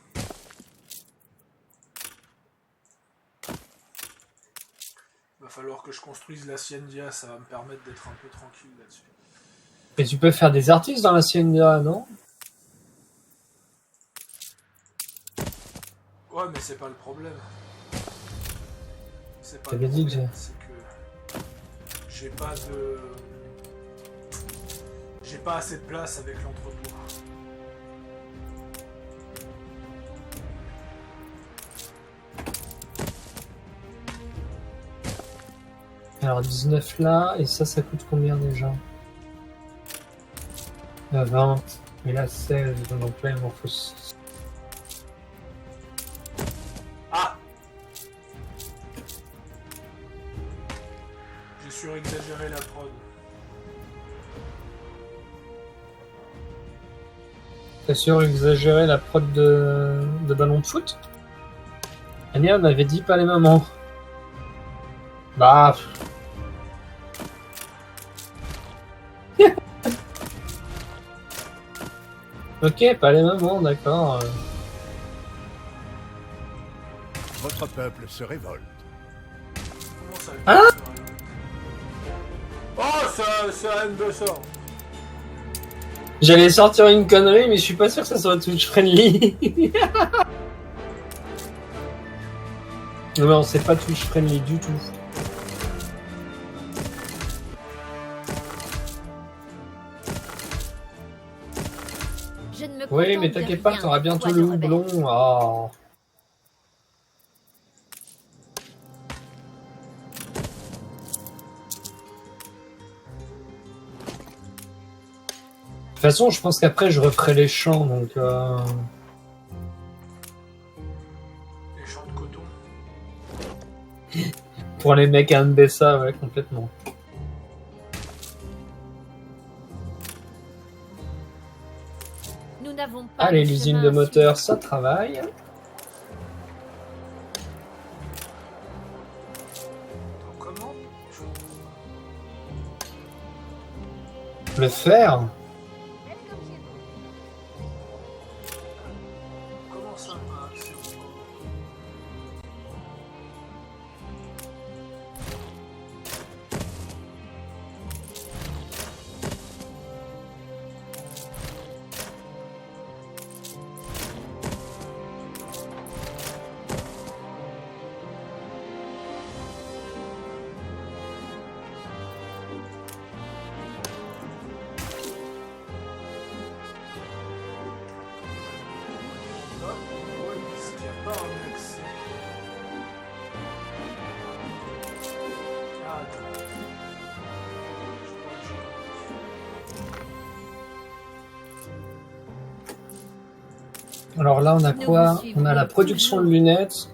Va falloir que je construise la Hacienda, ça va me permettre d'être un peu tranquille là-dessus. Mais tu peux faire des artistes dans la Hacienda, non? Ouais mais c'est pas le problème. C'est pas T'avais le dit que problème, c'est que j'ai pas de... J'ai pas assez de place avec l'entrepôt. Alors 19 là, et ça coûte combien déjà? 20, et là 16, donc là il m'en faut 6. Ah! J'ai surexagéré la prod. T'as surexagéré la prod de ballon de foot? Ania m'avait dit pas les mamans. Bah... Ok, pas les mamans, d'accord. Votre peuple se révolte. Comment ça? Hein? Oh, ça aime de sort. J'allais sortir une connerie, mais je suis pas sûr que ça soit Twitch friendly. Non, c'est pas Twitch friendly du tout. Je ne me Oui, contente mais de t'inquiète pas, rien, t'auras bientôt toi, le de rebelle. houblon. Ah. De toute façon, je pense qu'après, je referai les champs, donc... Les champs de coton. Pour les mecs à Mbessa, ouais, complètement. Nous n'avons pas Allez, de l'usine chemin de à moteur, suivre. ça travaille. Donc comment? Le fer. Comment ça? Ah, c'est bon. Ouais, parce qu'il y a pas un accès. Ah, attends. Je crois que j'ai- Alors là, on a Nous quoi? vous suivrons On a la production de toujours. lunettes.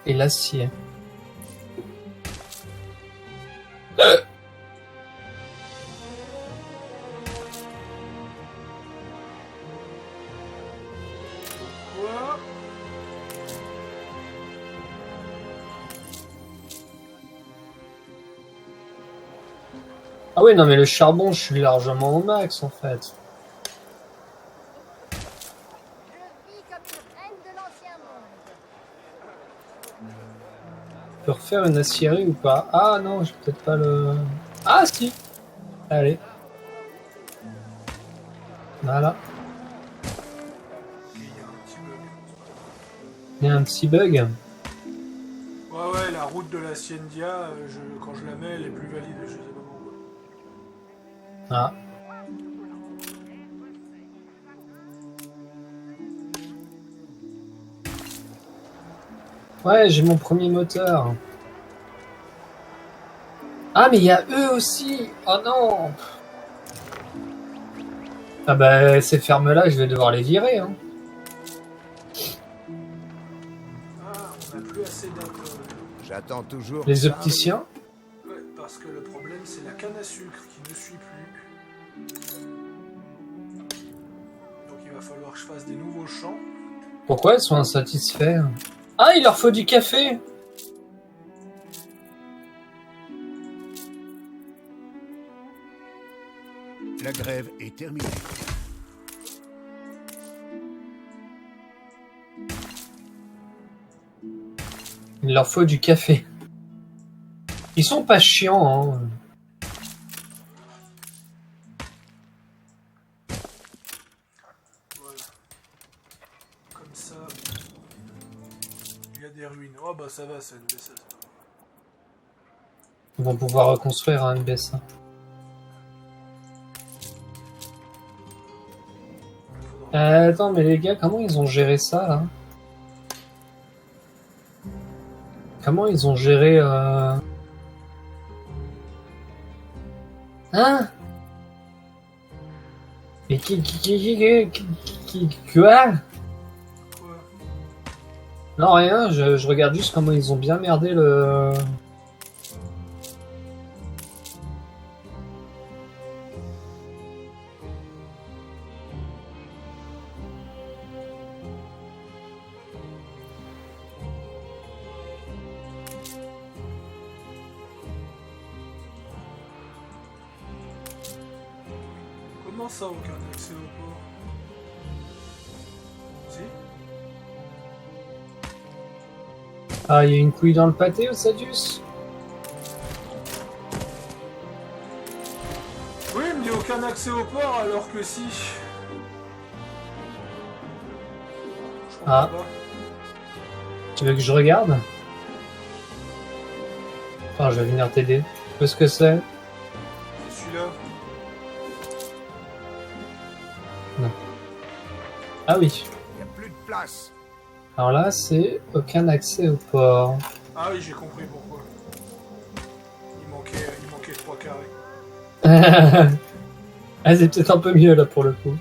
Et l'acier. Quoi? Ah oui, non, mais le charbon, je suis largement au max, en fait. Je vis comme une reine de l'ancien monde. Je peux refaire une aciérie ou pas? Ah non, j'ai peut-être pas le... Ah si. Allez. Voilà. Ok, il y a un petit bug. Il y a un petit bug. Ouais, la route de la Hacienda, quand je la mets, elle est plus valide, je sais pas pourquoi. Ah. Ouais, j'ai mon premier moteur. Ah, mais il y a eux aussi. Oh non. Ah bah, ces fermes-là, je vais devoir les virer. Hein. Ah, on n'a plus assez d'alcool. J'attends toujours. Les ça. opticiens. Ouais, parce que le problème, c'est la canne à sucre qui ne suit plus. Donc il va falloir que je fasse des nouveaux champs. Pourquoi ils sont insatisfaits? Ah, il leur faut du café. La grève est terminée. Il leur faut du café. Ils sont pas chiants, hein. Voilà. Comme ça. Il y a des ruines. Oh bah ça va, c'est une baisse. Ils vont pouvoir reconstruire un NBS. Attends, mais les gars, comment ils ont géré ça, là? Comment ils ont géré... Hein? Mais quoi? Non, rien, je regarde juste comment ils ont bien merdé le... Comment ça, aucun accès au port? Si? Ah, il y a une couille dans le pâté, Osadius? Oui, il me dit aucun accès au port alors que si. Je comprends Ah. pas. Tu veux que je regarde? Enfin, je vais venir t'aider. Tu sais ce que c'est? C'est celui-là. Ah oui. Il n'y a plus de place. Alors là, c'est aucun accès au port. Ah oui, j'ai compris pourquoi. Il manquait 3 carrés. Ah, c'est peut-être un peu mieux là pour le coup.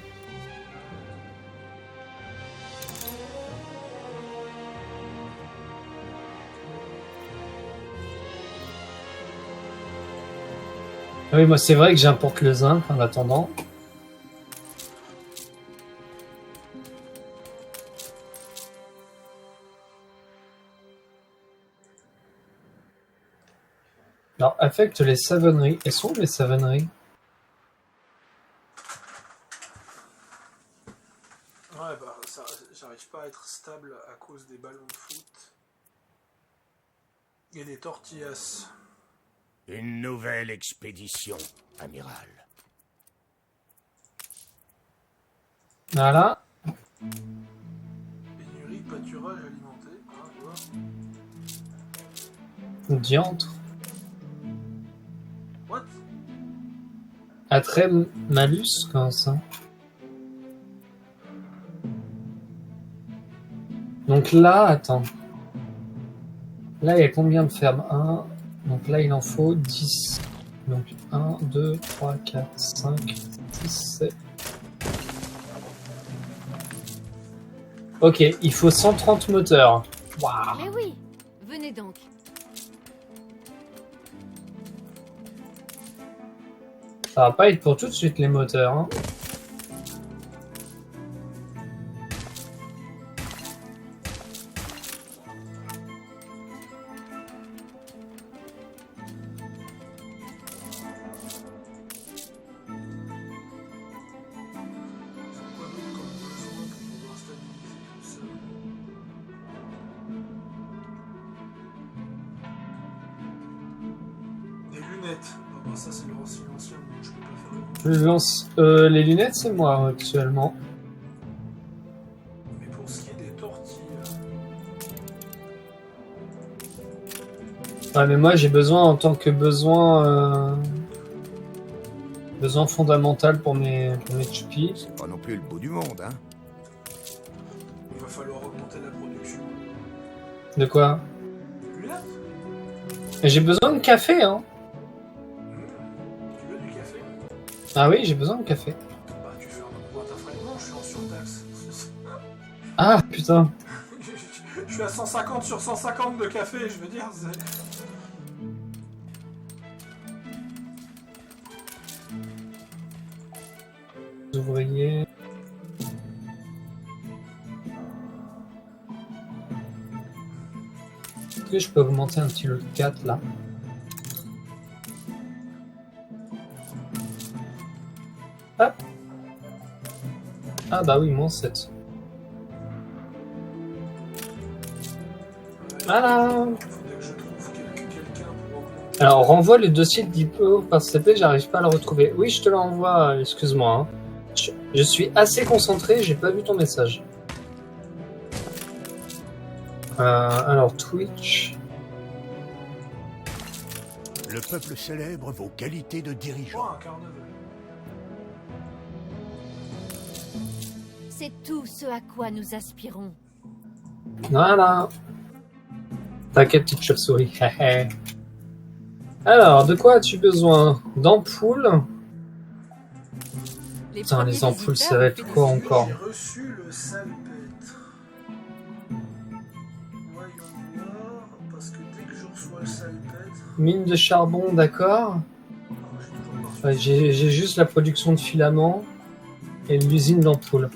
Ah oui, moi c'est vrai que j'importe le zinc en attendant. Alors, affecte les savonneries. Elles sont où les savonneries? Ouais, bah, ça, j'arrive pas à être stable à cause des ballons de foot. Et des tortillas. Une nouvelle expédition, amiral. Voilà. Pénurie de pâturage alimenté. Hein, tu vois. Diantre. What? Attrait malus, comment ça? Donc là, attends. Là, il y a combien de fermes? 1. Donc là, il en faut 10. Donc 1, 2, 3, 4, 5, 6, 7. Ok, il faut 130 moteurs. Waouh. Mais oui, venez donc. Ça va pas être pour tout de suite les moteurs, hein. C'est quoi d'autre comme besoin pour pouvoir stabiliser tout ça? Des lunettes. Ah bah ça c'est l'ancien, donc je peux pas faire le Je lance les lunettes, c'est moi actuellement. Mais pour ce qui est des tortilles, Ouais, mais moi j'ai besoin en tant que besoin fondamental pour mes chupis. C'est pas non plus le bout du monde, hein. il va falloir augmenter la production. De quoi? Des lunettes? Et j'ai besoin de café, hein. Tu veux du café? Ah oui, j'ai besoin de café. Bah tu fais un boîte à frais. Non, je suis en surtaxe. Ah putain. Je suis à 150 sur 150 de café, je veux dire. Ouvriers. Est-ce que je peux augmenter un petit lot de 4 là? Hop. Ah bah oui, moins 7. Voilà. Faudrait que je trouve quelqu'un pour augmenter. Alors, renvoie le dossier de diplôme par CP, j'arrive pas à le retrouver. Oui, je te l'envoie, excuse-moi. Hein. Je suis assez concentré, j'ai pas vu ton message. Alors, Twitch. Le peuple célèbre vos qualités de Oh, dirigeant. un carnaval. C'est tout ce à quoi nous aspirons. Voilà. T'inquiète, petite chauve-souris. Alors, de quoi as-tu besoin? D'ampoules? Putain, les ampoules, ça va être quoi encore? J'ai reçu le salpêtre. Voyons voir, parce que dès que je reçois le salpêtre... Mine de charbon, d'accord. J'ai juste la production de filaments et l'usine d'ampoules.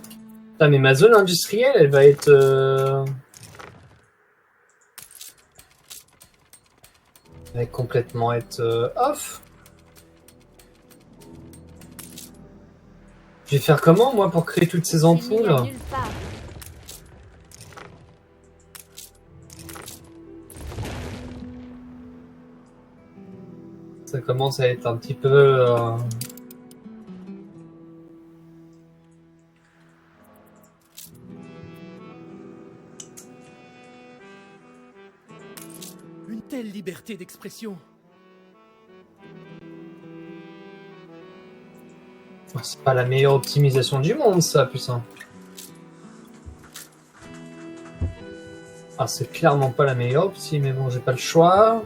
Putain, mais ma zone industrielle, elle va être... Elle va complètement être off. Je vais faire comment, moi, pour créer toutes ces ampoules? Nulle part. Ça commence à être un petit peu... Une telle liberté d'expression. C'est pas la meilleure optimisation du monde, ça, putain. Ah, c'est clairement pas la meilleure opti, mais bon, j'ai pas le choix.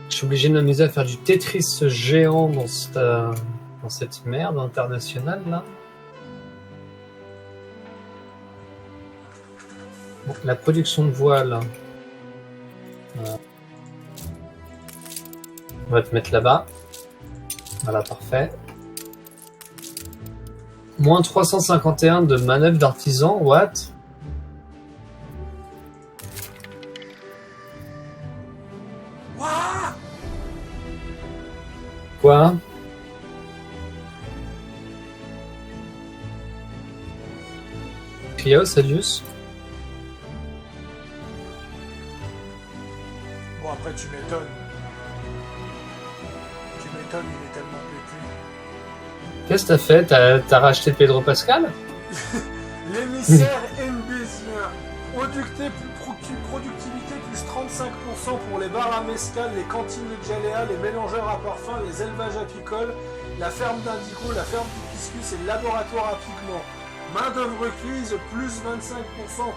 Je suis obligé de m'amuser à faire du Tetris géant dans cette merde internationale, là. Bon, la production de voile. Voilà. On va te mettre là-bas. Voilà, parfait. Moins 351 de manœuvre d'artisan, what? Quoi? Clio, Sadius? Bon, après, tu m'étonnes. Tu m'étonnes, il est tellement pété. Qu'est-ce que t'as fait? T'as racheté Pedro Pascal? L'émissaire NBésien. Productivité plus 35% pour les bars à mescal, les cantines de Jalea, les mélangeurs à parfum, les élevages apicoles, la ferme d'Indigo, la ferme d'Hibiscus et le laboratoire à pigments. Main d'œuvre requise plus 25%,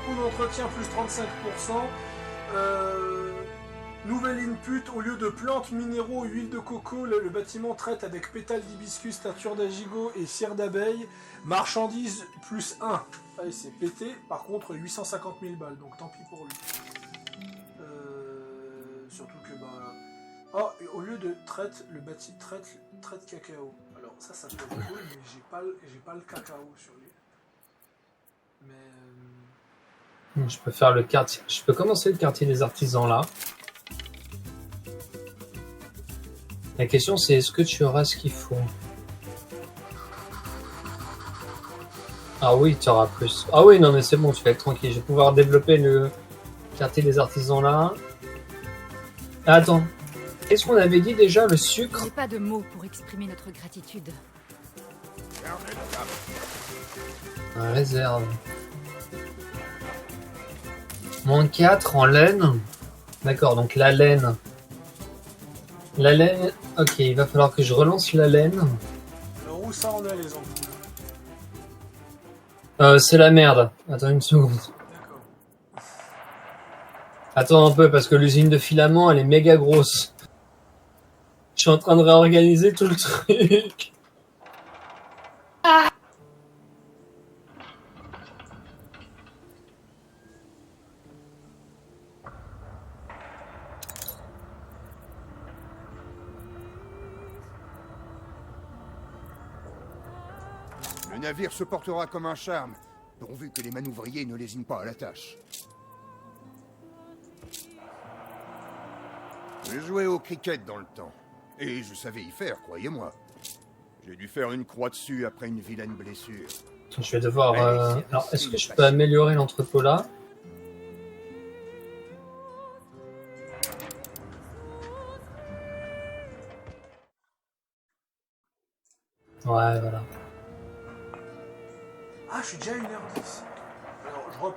coût d'entretien plus 35%. Nouvelle input, au lieu de plantes, minéraux, huile de coco, le bâtiment traite avec pétales d'hibiscus, teinture d'agigo et cire d'abeille. Marchandises plus 1. Ah, il s'est pété, par contre 850 000 balles, donc tant pis pour lui. Surtout que bah... Oh, et au lieu de traite, le bâtiment traite cacao. Alors ça peut être cool, mais j'ai pas le cacao sur lui. Mais... Je peux faire le quartier. Je peux commencer le quartier des artisans là. La question c'est est-ce que tu auras ce qu'il faut? Ah oui, tu auras plus. Ah oui, non mais c'est bon, tu vas être tranquille. Je vais pouvoir développer le quartier des artisans là. Ah, attends. Qu'est-ce qu'on avait dit déjà? Le sucre? J'ai pas de mots pour exprimer notre gratitude. Un réserve. Moins 4 en laine. D'accord, donc la laine. La laine... Ok, il va falloir que je relance la laine. Alors où ça en est les ampoules? C'est la merde. Attends une seconde. D'accord. Attends un peu, parce que l'usine de filaments, elle est méga grosse. Je suis en train de réorganiser tout le truc. Le navire se portera comme un charme, pourvu que les manœuvriers ne lésinent pas à la tâche. Je jouais au cricket dans le temps, et je savais y faire, croyez-moi. J'ai dû faire une croix dessus après une vilaine blessure. Je vais devoir... Alors, est-ce que je peux améliorer l'entrepôt là? Ouais, voilà. Ah, je suis déjà à 1h10. Alors, je reprends.